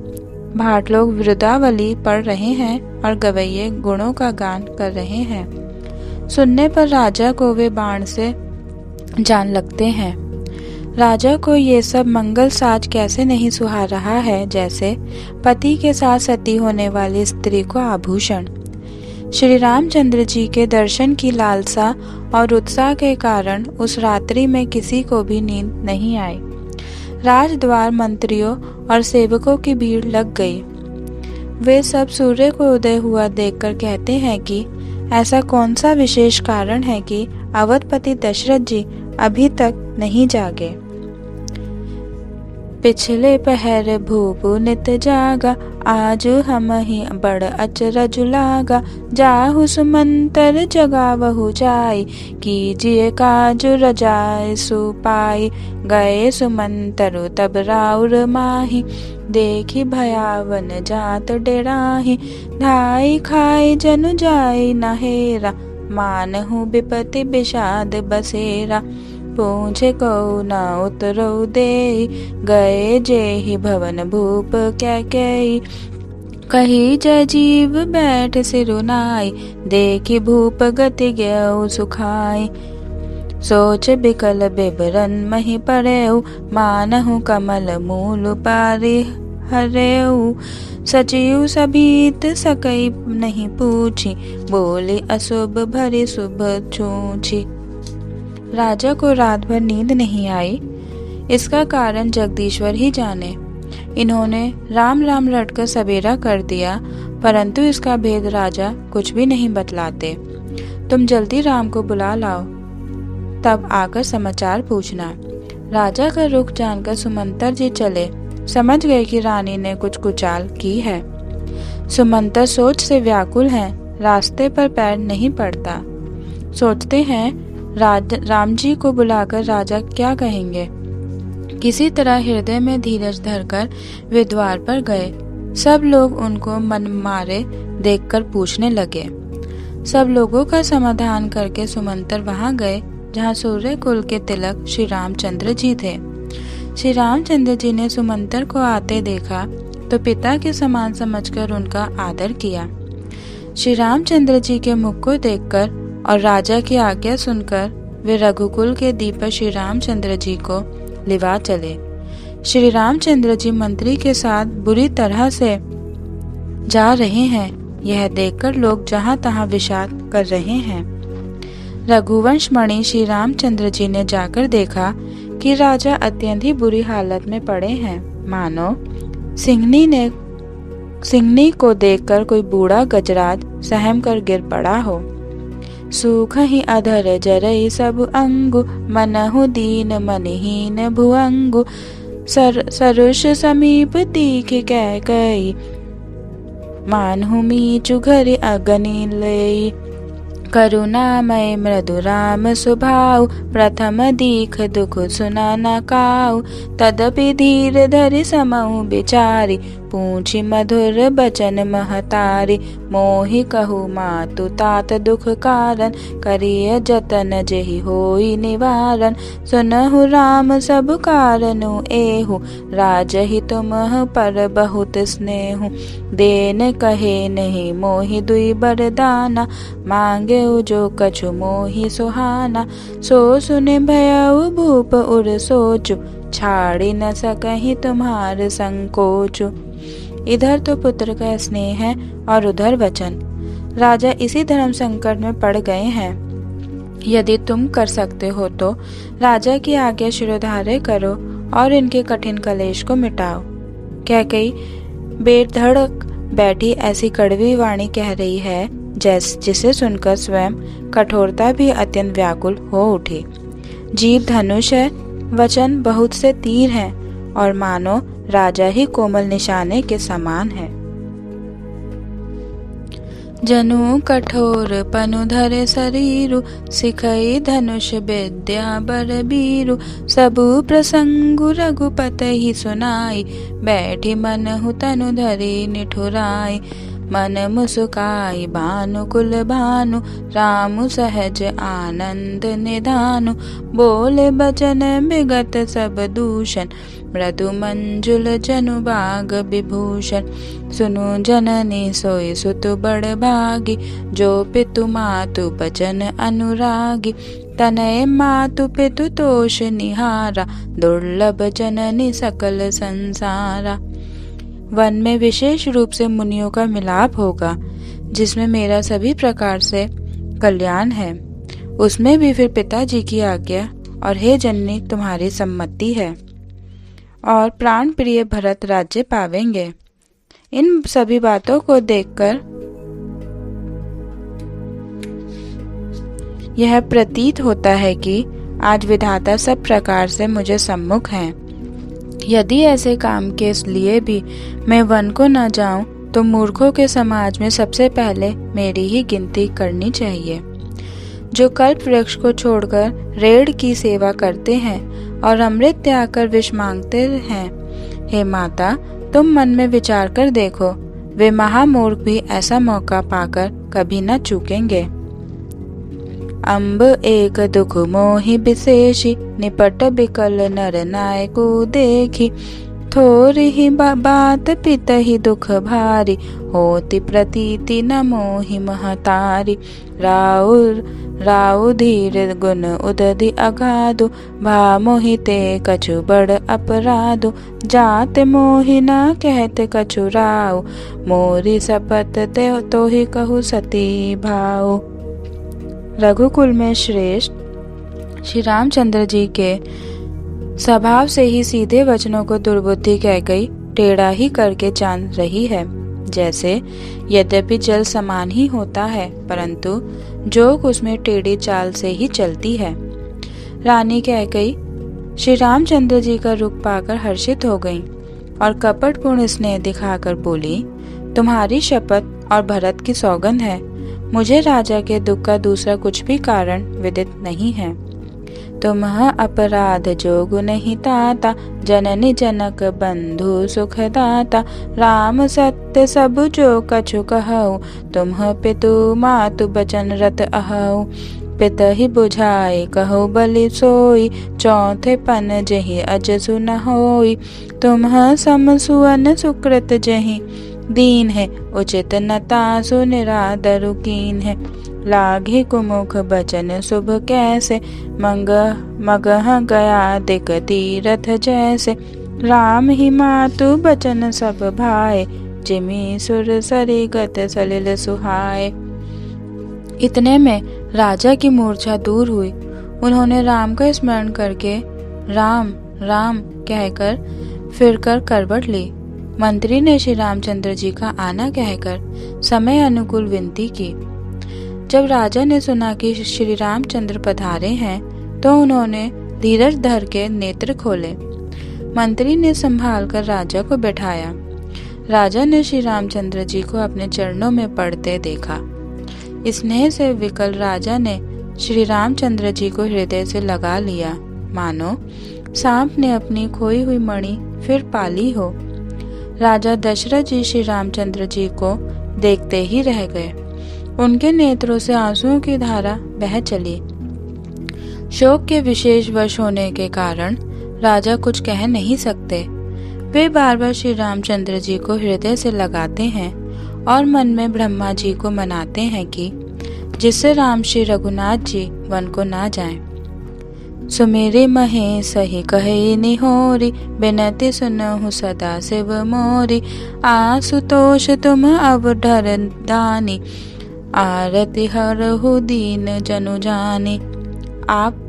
भाट लोग वृंदावली पढ़ रहे हैं और गवैये गुणों का गान कर रहे हैं। सुनने पर राजा को वे बाण से जान लगते हैं। राजा को ये सब मंगल साज कैसे नहीं सुहा रहा है, जैसे पति के साथ सती होने वाली स्त्री को आभूषण। श्री रामचंद्र जी के दर्शन की लालसा और उत्साह के कारण उस रात्रि में किसी को भी नींद नहीं आई। राजद्वार मंत्रियों और सेवकों की भीड़ लग गई। वे सब सूर्य को उदय हुआ देखकर कहते हैं कि ऐसा कौन सा विशेष कारण है कि अवधपति दशरथ जी अभी तक नहीं जागे। पिछले पहर भूप नित जागा, आज हम ही बड़ अचरज लागा। जाहु सुमंतर जगावहु जाई, कीजिए काज रजाय सुपाई। गए सुमंतरु तब राउर माही, देखी भयावन जात डेराही। ढाई खाई जनु जाई नहेरा, मानहु विपति विषाद बसेरा। पूछे को न उतरो देई, गए जेहि भवन भूप कैकेयी। कही जय जीव बैठ सिरुनाई, देखी भूप गति गयउ सुखाई। सोच बिकल बिबरन मही पड़ेउ, मानहु कमल मूल पारि हरेउ। सचिव सभीत सकई नहीं पूछी, बोली अशुभ भरी शुभ छूछी। राजा को रात भर नींद नहीं आई, इसका कारण जगदीश्वर ही जाने। इन्होंने राम राम रटकर सवेरा कर दिया, परंतु इसका भेद राजा कुछ भी नहीं बतलाते। तुम जल्दी राम को बुला लाओ, तब आकर समाचार पूछना। राजा का रुख जानकर सुमंतर जी चले, समझ गए कि रानी ने कुछ कुचाल की है। सुमंतर सोच से व्याकुल हैं, रास्ते पर पैर नहीं पड़ता। सोचते हैं राम जी को बुलाकर राजा क्या कहेंगे। किसी तरह हृदय में धीरज धरकर वे द्वार पर गए। सब लोग उनको मन मारे देखकर पूछने लगे। सब लोगों का समाधान करके सुमंतर वहां गए जहां सूर्य कुल के तिलक श्री रामचंद्र जी थे। श्री रामचंद्र जी ने सुमंतर को आते देखा तो पिता के समान समझकर उनका आदर किया। श्री रामचंद्र जी के मुख को देखकर और राजा की आज्ञा सुनकर वे रघुकुल के दीपक श्री रामचंद्र जी को लिवा चले। श्री रामचंद्र जी मंत्री के साथ बुरी तरह से जा रहे हैं, यह देखकर लोग जहां तहां विषाद कर रहे हैं। रघुवंश मणि श्री रामचंद्र जी ने जाकर देखा कि राजा अत्यंत ही बुरी हालत में पड़े हैं, मानो सिंहनी को देखकर कोई बूढ़ा गजराज सहम कर गिर पड़ा हो। सूख ही अधर जरई सब अंगु, मनहु दीन मनहीन भुअंगु। सरुष समीप तीख कह गई, मानहु मीचु घर अगनि लई। करुणामय मृदु राम स्वभाव, प्रथम दीख दुख सुना न काऊ। तदपि धीर धरि समहु बिचारी, पूछी मधुर बचन महतारी। मोहि कहु मातु तात दुख कारण, करिय जतन जेहि होई निवारण। सुनहु राम सब कारणु एहु, राजहि तुमह पर बहुत स्नेहु। देन कहे नहीं मोहि दुई बरदाना, मांगे जो कछु मोहि सुहाना। सो सुने भयउ भूप उर सोचु, छाड़ी न सकहि तुम्हार संकोचु। इधर तो पुत्र का स्नेह है और उधर वचन। राजा इसी धर्म संकट में पड़ गए हैं। यदि तुम कर सकते हो तो राजा की आज्ञा शिरोधार्य करो और इनके कठिन कलेश को मिटाओ। कैकेयी बेधड़क बैठी ऐसी कड़वी वाणी कह रही है जिसे सुनकर स्वयं कठोरता भी अत्यंत व्याकुल हो उठी। जीभ धनुष है, वचन बहुत से तीर हैं और मानो राजा ही कोमल निशाने के समान है। जनु कठोर पनु धरे शरीरु, सिखई धनुष विद्या बर बीरु। सबु प्रसंगु रघुपति ही सुनाई, बैठी मनहु तनु धरि निठुराई। मन मुस्काई भानुकुल भानु, रामु सहज आनंद निधानु। बोले बचन विगत सब दूषण, मृदु मंजुल जनु बाग विभूषण। सुनु जननी सोई सुत बड़ भागी, जो पितु मातु बचन अनुरागी। तनय मातु पितु तोष निहारा, दुर्लभ जननी सकल संसारा। वन में विशेष रूप से मुनियों का मिलाप होगा, जिसमें मेरा सभी प्रकार से कल्याण है। उसमें भी फिर पिताजी की आज्ञा और हे जननी तुम्हारी सम्मति है, और प्राण प्रिय भरत राज्य पावेंगे। इन सभी बातों को देखकर यह प्रतीत होता है कि आज विधाता सब प्रकार से मुझे सम्मुख हैं। यदि ऐसे काम के लिए भी मैं वन को न जाऊं तो मूर्खों के समाज में सबसे पहले मेरी ही गिनती करनी चाहिए। जो कल्प वृक्ष को छोड़कर रेड़ की सेवा करते हैं और अमृत त्याग कर विष मांगते हैं, हे माता, तुम मन में विचार कर देखो, वे महामूर्ख भी ऐसा मौका पाकर कभी न चूकेंगे। अम्ब एक दुख मोहि विशेषी, निपट बिकल नर नायकु देखी। थोरी ही बात पित ही दुख भारी, होती प्रतीति न मोहि महतारी। राउ धीर गुण उदधि अगाधु, भा मोहिते कछु बड़ अपराधु। जात मोहि न कहत कछु राउ, मोरी शपथ ते तो ही कहु सती भाव। रघुकुल में श्रेष्ठ श्री रामचंद्र जी के स्वभाव से ही सीधे वचनों को दुर्बुद्धि कह गई टेढ़ा ही करके जान रही है। जैसे यद्यपि जल समान ही होता है, परंतु जोग उसमें टेढ़ी चाल से ही चलती है। रानी कह गई श्री रामचंद्र जी का रुख पाकर हर्षित हो गई और कपटपूर्ण स्नेह दिखाकर बोली, तुम्हारी शपथ और भरत की सौगंध है, मुझे राजा के दुख का दूसरा कुछ भी कारण विदित नहीं है। तुम्ह अपराध जोगु नहीं ताता, जननी जनक बंधु सुखदाता। राम सत्य सब जो कछु कहु, तुम्ह पितु मातु बचन रत अहु। पित ही बुझाए कहो बलि सोई, चौथे पन जहि अजसु न होई। तुम्ह सम सुअन सुकृत जहि, दीन है उचित नतासु निरादरु कीन है। लागे कुमुख बचन शुभ कैसे, मगह गया दिक तीरथ जैसे। राम ही मातु बचन सब भाए, जिमि सुर सरी गत सलिल सुहाए। इतने में राजा की मूर्छा दूर हुई। उन्होंने राम का स्मरण करके राम राम कहकर फिरकर करवट ली। मंत्री ने श्री रामचंद्र जी का आना कहकर समय अनुकूल विनती की। जब राजा ने सुना कि श्री रामचंद्र पधारे हैं, तो उन्होंने धीरज धर के नेत्र खोले। मंत्री ने संभाल कर राजा को बैठाया। राजा ने श्री रामचंद्र जी को अपने चरणों में पड़ते देखा। स्नेह से विकल राजा ने श्री रामचंद्र जी को हृदय से लगा लिया, मानो सांप ने अपनी खोई हुई मणि फिर पाली हो। राजा दशरथ जी श्री रामचंद्र जी को देखते ही रह गए। उनके नेत्रों से आंसुओं की धारा बह चली। शोक के विशेष वश होने के कारण राजा कुछ कह नहीं सकते। वे बार बार श्री रामचंद्र जी को हृदय से लगाते हैं और मन में ब्रह्मा जी को मनाते हैं कि जिससे राम श्री रघुनाथ जी वन को ना जाएं। सुमेरे महे सही कहे निहोरी, बिनती सुनहु सदा शिव मोरी। आशुतोष तुम अब डर दानी, आरती हरहु दीन जनु जानी। आप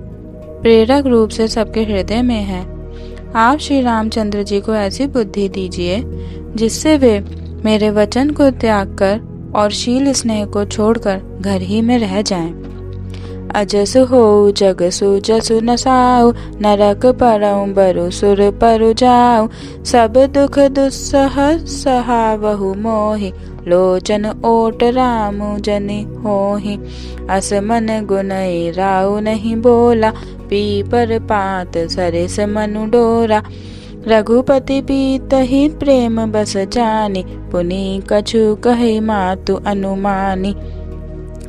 प्रेरक रूप से सबके हृदय में हैं। आप श्री रामचंद्र जी को ऐसी बुद्धि दीजिए जिससे वे मेरे वचन को त्याग कर और शील स्नेह को छोड़कर घर ही में रह जाएं। अजस हो जगसु जसु नसाऊ, नरक परऊ बरु सुर परु जाऊ। सब दुख दुस्सह सहावहु मोहि, लोचन ओट रामु जनि होहि। अस मन गुनई राउ नहीं बोला, पीपर पात सरिस मनु डोरा। रघुपति पीत ही प्रेम बस जानी, पुनि कछु कहे मातु अनुमानी।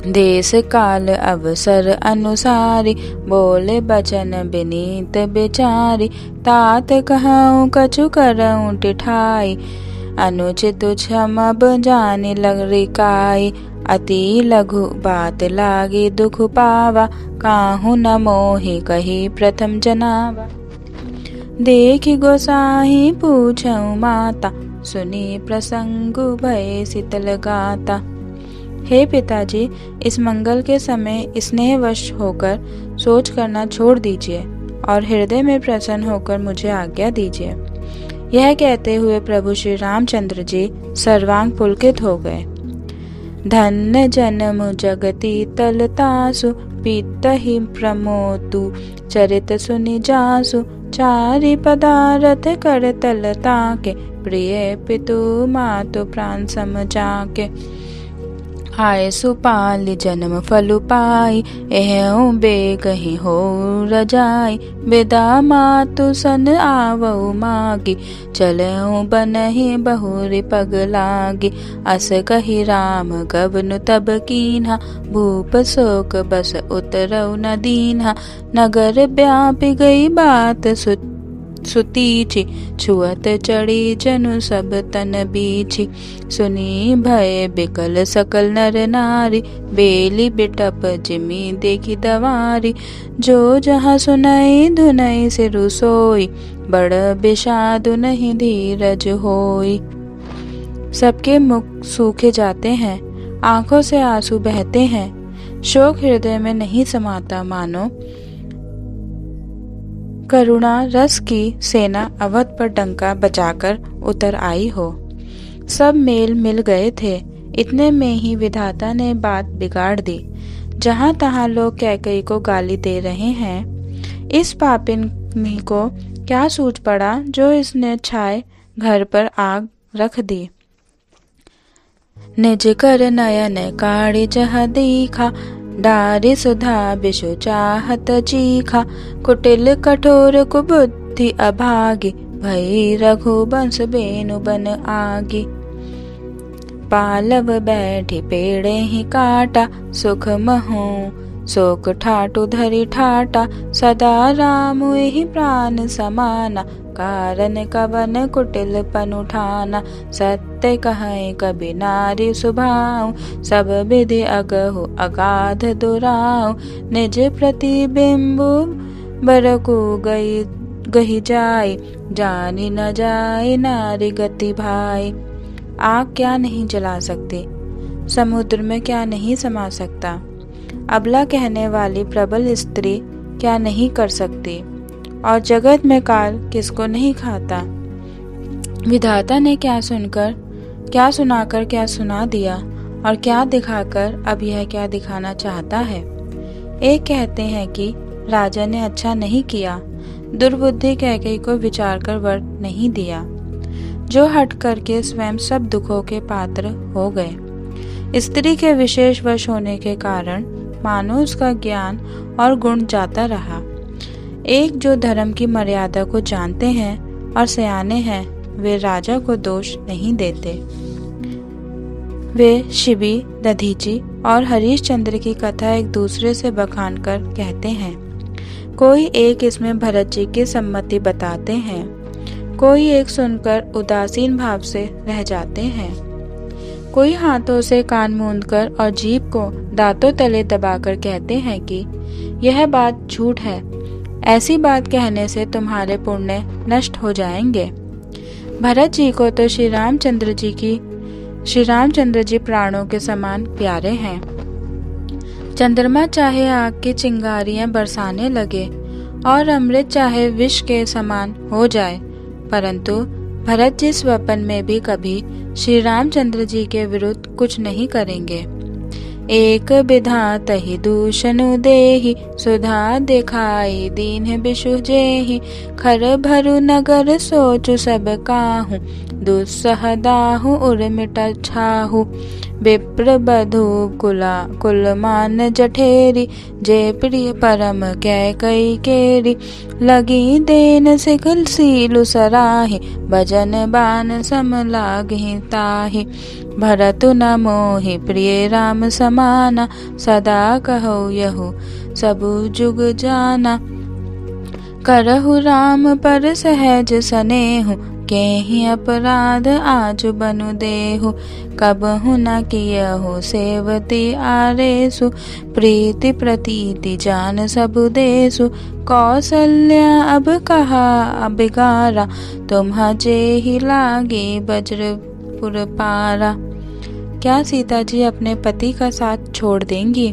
देश काल अवसर अनुसारी, बोले बचन बिनीत बिचारी। तात कहूँ कछु करऊँ टिठाई, अनुचित क्षम जानी लरिकाई। अति लघु बात लागी दुख पावा, काहू न मोहि कही प्रथम जनावा। देखि गोसाही पूछऊँ माता, सुनी प्रसंग भय शीतल गाता। हे पिताजी, इस मंगल के समय स्नेहवश होकर सोच करना छोड़ दीजिए और हृदय में प्रसन्न होकर मुझे आज्ञा दीजिए। यह कहते हुए प्रभु श्री रामचंद्र जी सर्वांग पुलकित हो गए। धन्य जन्म जगति तलतासु, पीत ही प्रमोतु चरित सुनि जासु। चारि पदारथ कर तल ताके, प्रिय पितु मातु प्राण सम जाके। आए सुपाल जन्म फलु पाई, एहु बेगहि हो रजाई। बिदा मातु सन आवऊ मागी, चलऊ बनहि बहुरि पग लागी। अस कहि राम गबनु तब कीन्हा, भूप शोक बस उतरऊ न दीन्हा। नगर व्यापी गई बात सुतीची, छुअत चढ़ी जनु सब तन बीची। सुनी भय बिकल सकल नर नारी, बेली बिटप जिमी देखी दवारी। जो जहाँ सुनई धुनई सिरु सोई, बड़ बिषादु नहीं धीरज होई। सबके मुख सूखे जाते हैं, आंखों से आंसू बहते हैं। शोक हृदय में नहीं समाता, मानो करुणा रस की सेना अवध पर डंका बजाकर उतर आई हो। सब मेल मिल गए थे, इतने में ही विधाता ने बात बिगाड़ दी। जहाँ तहाँ लोग कैकई को गाली दे रहे हैं। इस पापिनी को क्या सूझ पड़ा जो इसने छाए घर पर आग रख दी। निज कर नयन काढ़ी जह दीखा, डारी सुधा बिषु चाहत चीखा। कुटिल कठोर कुबुद्धि अभागी, भई रघुवंश बेनु बन आगी। पालव बैठी पेड़े ही काटा, सुख महु शोक ठाटु धरि ठाटा। सदा राम एहि प्राण समाना, कारण कवन कुटिल पन उठाना। सत्य कहें कबि नारी सुभाऊ, सब विधि अगहु अगाध दुराऊ। निज प्रतिबिंबु बरकु गही जाय, जानी न जाय नारी गति भाई। आग क्या नहीं जला सकती, समुद्र में क्या नहीं समा सकता। अबला कहने वाली प्रबल स्त्री क्या नहीं कर सकती, और जगत में काल किसको नहीं खाता। विधाता ने क्या सुनकर, क्या सुनाकर, क्या सुना दिया, और क्या दिखाकर अब यह क्या दिखाना चाहता है। एक कहते हैं कि राजा ने अच्छा नहीं किया, दुर्बुद्धि कैकेयी को विचार कर वर नहीं दिया, जो हट करके स्वयं सब दुखों के पात्र हो गए। स्त्री के विशेष वश होने के कारण मानो उसका ज्ञान और गुण जाता रहा। एक जो धर्म की मर्यादा को जानते हैं और सयाने हैं, वे राजा को दोष नहीं देते। वे शिबी, दधीची और हरीशचंद्र की कथा एक दूसरे से बखान कर कहते हैं। कोई एक इसमें भरत जी की सम्मति बताते हैं, कोई एक सुनकर उदासीन भाव से रह जाते हैं, कोई हाथों से कान मूंदकर और जीभ को दांतों तले दबाकर कहते हैं कि यह बात झूठ है, ऐसी बात कहने से तुम्हारे पुण्य नष्ट हो जाएंगे। भरत जी को तो श्री रामचंद्र जी प्राणों के समान प्यारे हैं। चंद्रमा चाहे आग की चिंगारियां बरसाने लगे और अमृत चाहे विष के समान हो जाए, परंतु भरत जी स्वप्न में भी कभी श्री रामचंद्र जी के विरुद्ध कुछ नहीं करेंगे। एक विधात ही दूषणु देहि, सुधा दिखाई दीन बिषु जेहि। खर भरु नगर सोचु सब काहू, दुस्सह दाहु उर्मिट छाहु। विप्र बधु कुलमान जठेरी, जे प्रिय परम कैकई केरी। लगी देन सिखल सीलु सराहि, भजन बान सम लागहि ताहि। भरतु न मोहि प्रिय राम समाना, सदा कहु यहु सबु जुग जाना। करहु राम पर सहज सनेहु, केहि अपराध आज बनु देहु। कबहु न कियहु सेवती आरेसु, प्रीति प्रतीति जान सबु देसु। कौसल्या अब कहा बिगारा, तुम्हा जेहि लागे वज्रपुर पारा। क्या सीता जी अपने पति का साथ छोड़ देंगी?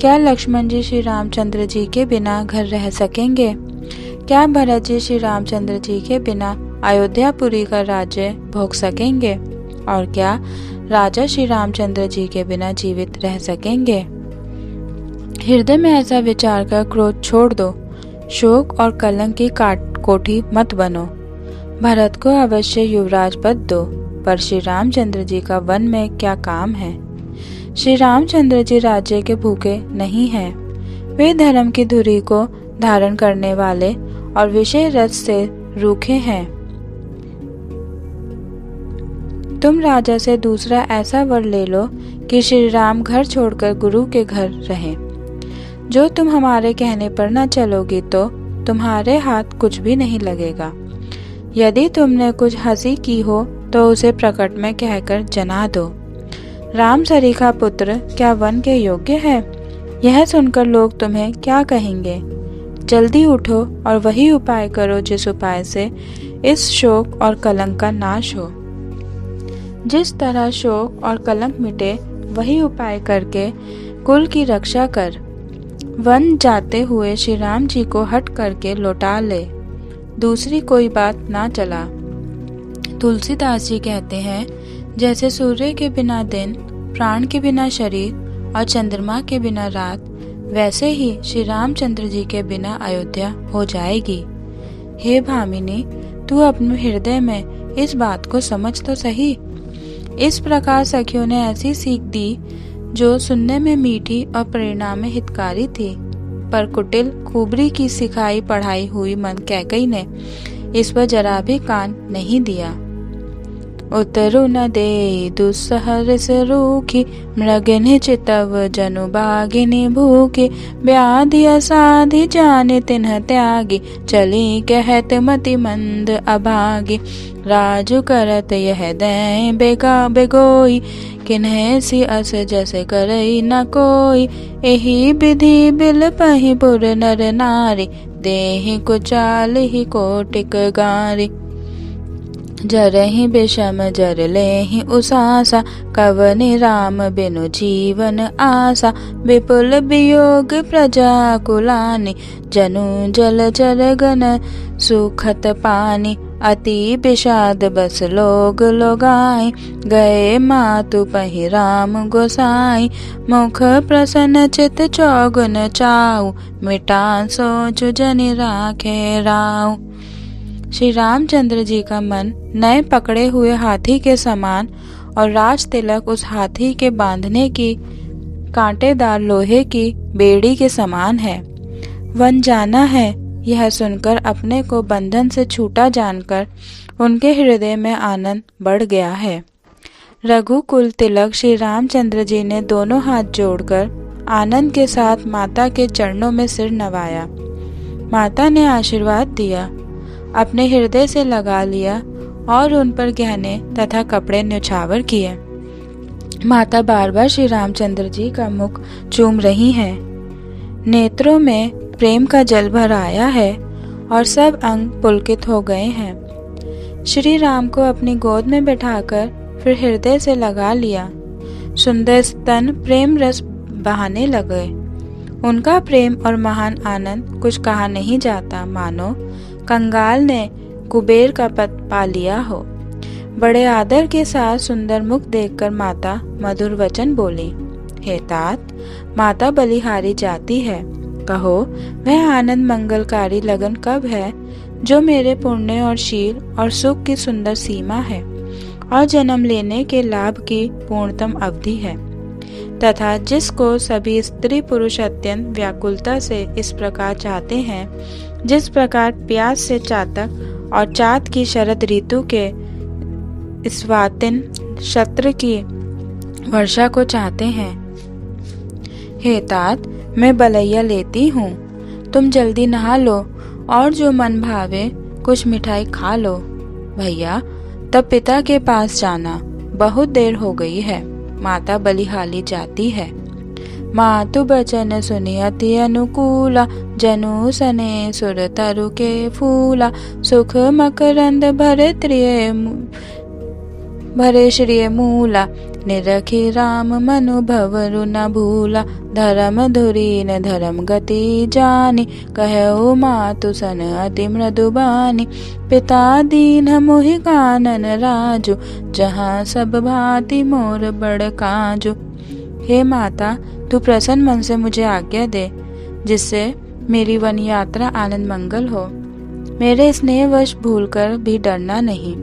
क्या लक्ष्मण जी श्री रामचंद्र जी के बिना घर रह सकेंगे? क्या भरत जी श्री रामचंद्र जी के बिना अयोध्यापुरी का राज्य भोग सकेंगे? और क्या राजा श्री रामचंद्र जी के बिना जीवित रह सकेंगे? हृदय में ऐसा विचार कर क्रोध छोड़ दो, शोक और कलंक की कोठी मत बनो। भरत को अवश्य युवराज पद दो, पर श्री रामचंद्र जी का वन में क्या काम है। श्री रामचंद्र जी राज्य के भूखे नहीं हैं। वे धर्म की धुरी को धारण करने वाले और विषय रस से रूखे हैं। तुम राजा से दूसरा ऐसा वर ले लो कि श्री राम घर छोड़कर गुरु के घर रहें। जो तुम हमारे कहने पर न चलोगी तो तुम्हारे हाथ कुछ भी नहीं लगेगा। यदि तुमने कुछ हंसी की हो तो उसे प्रकट में कहकर जना दो। राम सरीखा पुत्र क्या वन के योग्य है? यह सुनकर लोग तुम्हें क्या कहेंगे? जल्दी उठो और वही उपाय करो जिस उपाय से इस शोक और कलंक का नाश हो। जिस तरह शोक और कलंक मिटे, वही उपाय करके कुल की रक्षा कर। वन जाते हुए श्री राम जी को हट करके लौटा ले, दूसरी कोई बात ना चला। तुलसीदास जी कहते हैं, जैसे सूर्य के बिना दिन, प्राण के बिना शरीर और चंद्रमा के बिना रात, वैसे ही श्री रामचंद्र जी के बिना अयोध्या हो जाएगी। हे भामिनी, तू अपने हृदय में इस बात को समझ तो सही। इस प्रकार सखियों ने ऐसी सीख दी जो सुनने में मीठी और परिणाम में हितकारी थी, पर कुटिल खूबरी की सिखाई पढ़ाई हुई मन कैकई ने इस पर जरा भी कान नहीं दिया। उतरु न दे दुस्सहरिस रूखी, मृगिनि चितव जनु बागिनी भूखी, व्याधि असाधि जाने तिन्ह त्यागी, चली कहत मति मंद अभागी, राजु करत यह दै बेगा बेगोई, किन्हे सी अस जैसे करई न कोई, एही विधि बिल पहि पुर नर नारी, देहि कुचाल ही कोटिक गारी, जरहि विषम जर लेहि उसासा, कवनि राम बिनु जीवन आसा, विपुल वियोग प्रजा कुलानि, जनु जल चर गन सुखत पानी, अति विषाद बस लोग लोगाई, गए मातु पहि राम गोसाई, मुख प्रसन्न चित चौगुन चाऊ, मिटा सोच जनि राखे राऊ। श्री रामचंद्र जी का मन नए पकड़े हुए हाथी के समान और राज तिलक उस हाथी के बांधने की कांटेदार लोहे की बेड़ी के समान है। वन जाना है, यह सुनकर अपने को बंधन से छूटा जानकर उनके हृदय में आनंद बढ़ गया है। रघुकुल तिलक श्री रामचंद्र जी ने दोनों हाथ जोड़कर आनंद के साथ माता के चरणों में सिर नवाया। माता ने आशीर्वाद दिया, अपने हृदय से लगा लिया और उन पर गहने तथा कपड़े न्यौछावर किए। माता बार बार श्री रामचंद्र जी का मुख चूम रही हैं। नेत्रों में प्रेम का जल भर आया है और सब अंग पुलकित हो गए हैं। श्री राम को अपनी गोद में बैठाकर फिर हृदय से लगा लिया। सुंदर स्तन प्रेम रस बहाने लगे। उनका प्रेम और महान आनंद कुछ कहा नहीं जाता, मानो कंगाल ने कुबेर का पद पा लिया हो। बड़े आदर के साथ सुंदर मुख देखकर माता मधुर वचन बोली, हे तात, माता बलिहारी जाती है, कहो वह आनंद मंगलकारी लगन कब है जो मेरे पुण्य और शील और सुख की सुंदर सीमा है और जन्म लेने के लाभ की पूर्णतम अवधि है, तथा जिसको सभी स्त्री पुरुष अत्यंत व्याकुलता से इस प्रकार चाहते हैं जिस प्रकार प्यास से चातक और चात की शरद ऋतु के स्वातिन शत्र की वर्षा को चाहते हैं। हे तात, मैं बलैया लेती हूँ, तुम जल्दी नहा लो और जो मन भावे कुछ मिठाई खा लो। भैया, तब पिता के पास जाना, बहुत देर हो गई है। माता बलिहाली जाती है। मातु बचन सुनि अति अनुकूला, जनु सने सुर तरु के फूला, सुख मकरंद भरे श्रिय मूला, निरखी राम मनु भवरु न भूला, धर्म धुरी न धर्म गति जानी, कहु मातु सन अति मृदुबानी, पिता दीन मोहि कानन राजु, जहाँ सब भांति मोर बड़ काजु। हे माता, तू प्रसन्न मन से मुझे आज्ञा दे, जिससे मेरी वन यात्रा आनंद मंगल हो। मेरे स्नेहवश भूलकर भी डरना नहीं।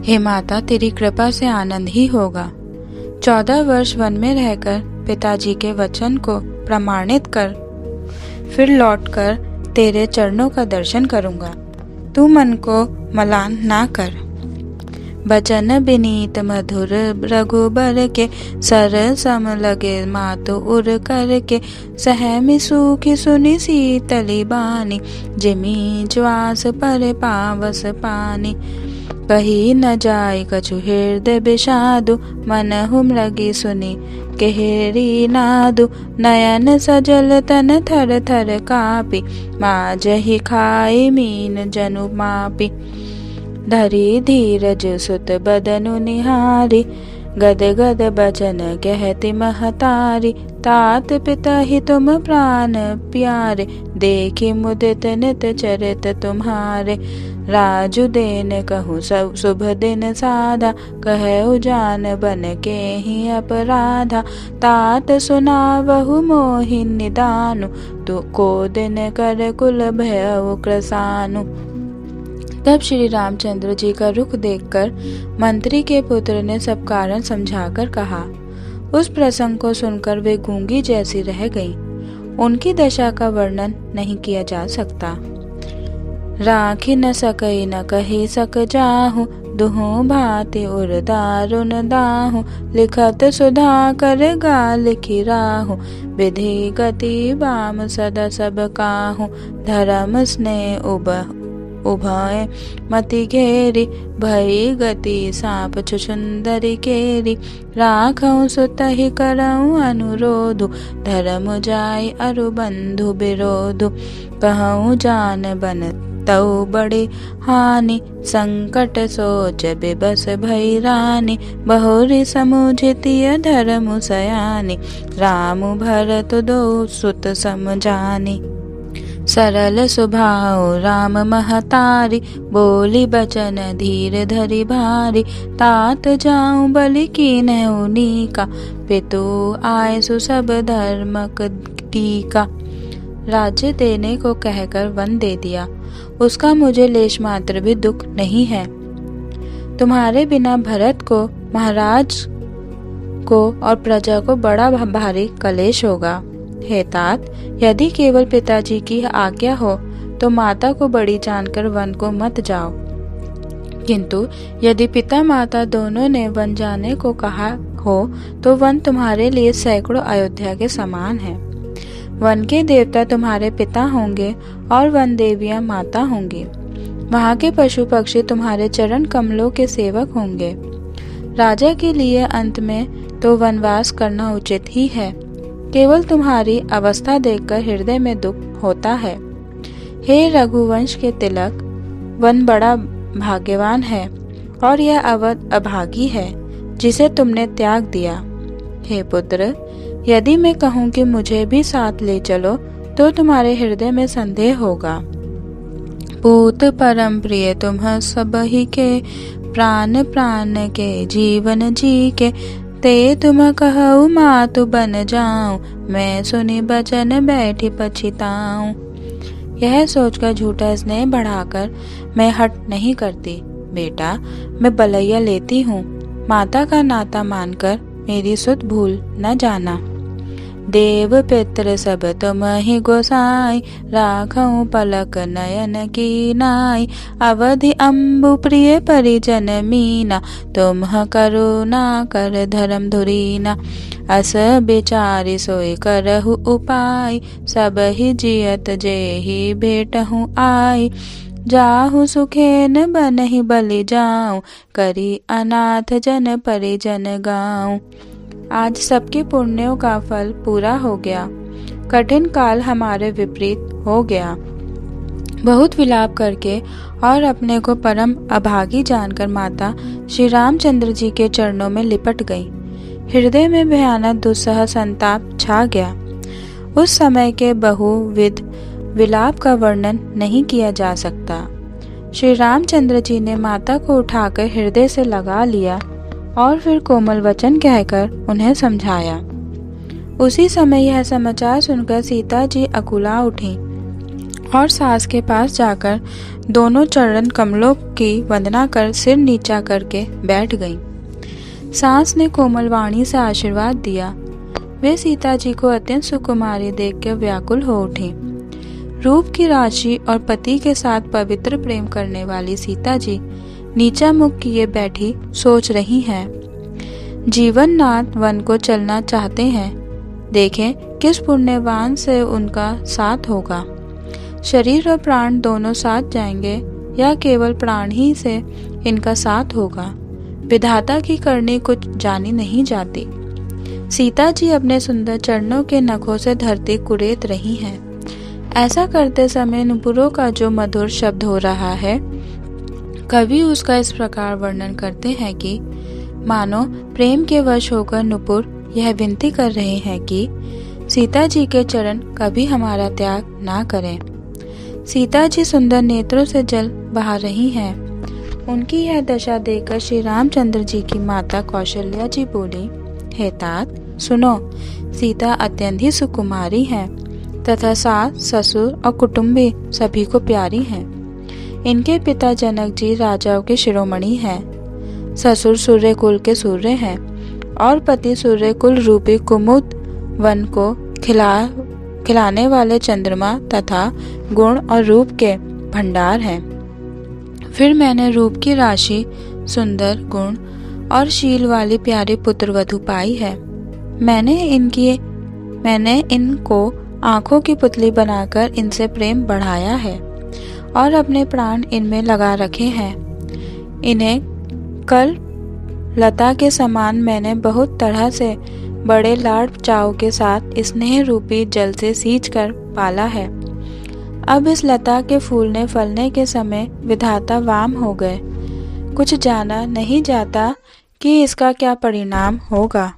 हे माता, तेरी कृपा से आनंद ही होगा। 14 वर्ष वन में रहकर पिताजी के वचन को प्रमाणित कर, फिर लौटकर तेरे चरणों का दर्शन करूंगा। तू मन को मलान ना कर। बचन बिनीत मधुर रघुबर के, सर सम लगे मातु उर कर के। सहमि सूखी सुनि शीतली बानी, जिमी ज्वास पर पावस पानी। कही न जाय कछु हृदय विषादु, मन मृगी सुनि केहरी नादु। नयन सजल तन थर थर कापी, माजहि खाई मीन जनु मापी। धरी धीरज सुत बदनु निहारी, गद गद बचन कहति महतारी। तात पिता ही तुम प्राण प्यारे, देखी मुदित नित चरित तुम्हारे। राजु देन कहूँ सब शुभ दिन साधा, कहु जान बन के ही अपराधा। तात सुनावहु मोहि निदानु, तू को दिन कर कुल भयउ क्रसानु। तब श्री रामचंद्र जी का रुख देखकर मंत्री के पुत्र ने सब कारण समझाकर कहा। उस प्रसंग को सुनकर वे गूंगी जैसी रह गईं। उनकी दशा का वर्णन नहीं किया जा सकता। राखी न सकई न कही सक जाहु, दुहु भांति उर दारुन दाहु। लिखत सुधा कर गा लिखि राहु, विधि गति वाम सदा सब काहु। धर्म स्नेह उभय मति घेरी, भई गति साप छुछुंदरी केरी। राखऊं सुतहि करऊं अनुरोधु, धर्म जाय अरु बंधु विरोधु। कहऊं जान बन तऊ बड़ी हानि, संकट सोच बेबस भई रानी। बहुरी समुझितिय धर्म सयानी, राम भरत दो सुत समझानी। सरल स्वभाव राम महतारी, बोली बचन धीर धरि भारी। तात जाऊं बलि कीन्हु नीका, पितु आय सु सब धर्म टीका। राज्य देने को कहकर वन दे दिया, उसका मुझे लेश मात्र भी दुख नहीं है। तुम्हारे बिना भरत को, महाराज को और प्रजा को बड़ा भारी कलेश होगा। हे तात, यदि केवल पिताजी की आज्ञा हो तो माता को बड़ी जानकर वन को मत जाओ, किंतु यदि पिता माता दोनों ने वन जाने को कहा हो तो वन तुम्हारे लिए सैकड़ों अयोध्या के समान है। वन के देवता तुम्हारे पिता होंगे और वन देवियां माता होंगी। वहाँ के पशु पक्षी तुम्हारे चरण कमलों के सेवक होंगे। राजा के लिए अंत में तो वनवास करना उचित ही है। केवल तुम्हारी अवस्था देखकर हृदय में दुख होता है। हे रघुवंश के तिलक, वन बड़ा भाग्यवान है और यह अवध अभागी है जिसे तुमने त्याग दिया। हे पुत्र, यदि मैं कहूँ कि मुझे भी साथ ले चलो तो तुम्हारे हृदय में संदेह होगा। पूत परम प्रिय तुम सब ही के, प्राण प्राण के जीवन जी के। ते तुम कहु मातु बन जाऊं, मैं सुनी बचन बैठी पछिताऊं। यह सोचकर झूठा स्नेह बढ़ाकर मैं हट नहीं करती। बेटा, मैं बलैया लेती हूँ। माता का नाता मानकर मेरी सुध भूल न जाना। देव पितृ सब तुम ही गोसाई, राखऊं पलक नयन की नाई। अवधि अम्बु प्रिय परिजन मीना, तुम करुणा कर धर्म धुरीना। अस बेचारी सोई करहु उपाय, सब ही जियत जे ही भेटहु आई। जाहु सुखेन बनहि बलि जाऊं, करी अनाथ जन परिजन गाऊं। आज सबके पुण्यों का फल पूरा हो गया। कठिन काल हमारे विपरीत हो गया। बहुत विलाप करके और अपने को परम अभागी जानकर माता श्री रामचंद्र जी के चरणों में लिपट गई। हृदय में भयानक दुस्सह संताप छा गया। उस समय के बहुविध विलाप का वर्णन नहीं किया जा सकता। श्री रामचंद्र जी ने माता को उठाकर हृदय से लगा लिया और फिर कोमल वचन कहकर उन्हें समझाया। उसी समय यह समाचार सुनकर सीता जी अकुला उठी और सास के पास जाकर दोनों चरण कमलों की वंदना कर सिर नीचा करके बैठ गईं। सास ने कोमल वाणी से आशीर्वाद दिया। वे सीता जी को अत्यंत सुकुमारी देखकर व्याकुल हो उठी। रूप की राशि और पति के साथ पवित्र प्रेम करने वाली सीता जी नीचा मुख किए बैठी सोच रही हैं। जीवननाथ वन को चलना चाहते हैं, देखें किस पुण्यवान से उनका साथ होगा। शरीर और प्राण दोनों साथ जाएंगे या केवल प्राण ही से इनका साथ होगा। विधाता की करनी कुछ जानी नहीं जाती। सीता जी अपने सुंदर चरणों के नखों से धरती कुरेद रही हैं। ऐसा करते समय नुपुरों का जो मधुर शब्द हो रहा है, कवि उसका इस प्रकार वर्णन करते हैं कि मानो प्रेम के वश होकर नुपुर यह विनती कर रहे हैं कि सीता जी के चरण कभी हमारा त्याग ना करें। सीता जी सुंदर नेत्रों से जल बहा रही हैं। उनकी यह दशा देखकर श्री रामचंद्र जी की माता कौशल्या जी बोली, हे तात सुनो, सीता अत्यंत ही सुकुमारी हैं तथा सास ससुर और कुटुंबी सभी को प्यारी हैं। इनके पिता जनक जी राजाओं के शिरोमणि हैं। ससुर सूर्य कुल के सूर्य हैं और पति सूर्य कुल रूपी कुमुद वन को खिलाने वाले चंद्रमा तथा गुण और रूप के भंडार हैं। फिर मैंने रूप की राशि, सुंदर गुण और शील वाली प्यारी पुत्र वधू पाई है। मैंने इनको आंखों की पुतली बनाकर इनसे प्रेम बढ़ाया है और अपने प्राण इनमें लगा रखे हैं। इन्हें कल लता के समान मैंने बहुत तरह से बड़े लाड चाव के साथ स्नेह रूपी जल से सींच कर पाला है। अब इस लता के फूलने फलने के समय विधाता वाम हो गए। कुछ जाना नहीं जाता कि इसका क्या परिणाम होगा।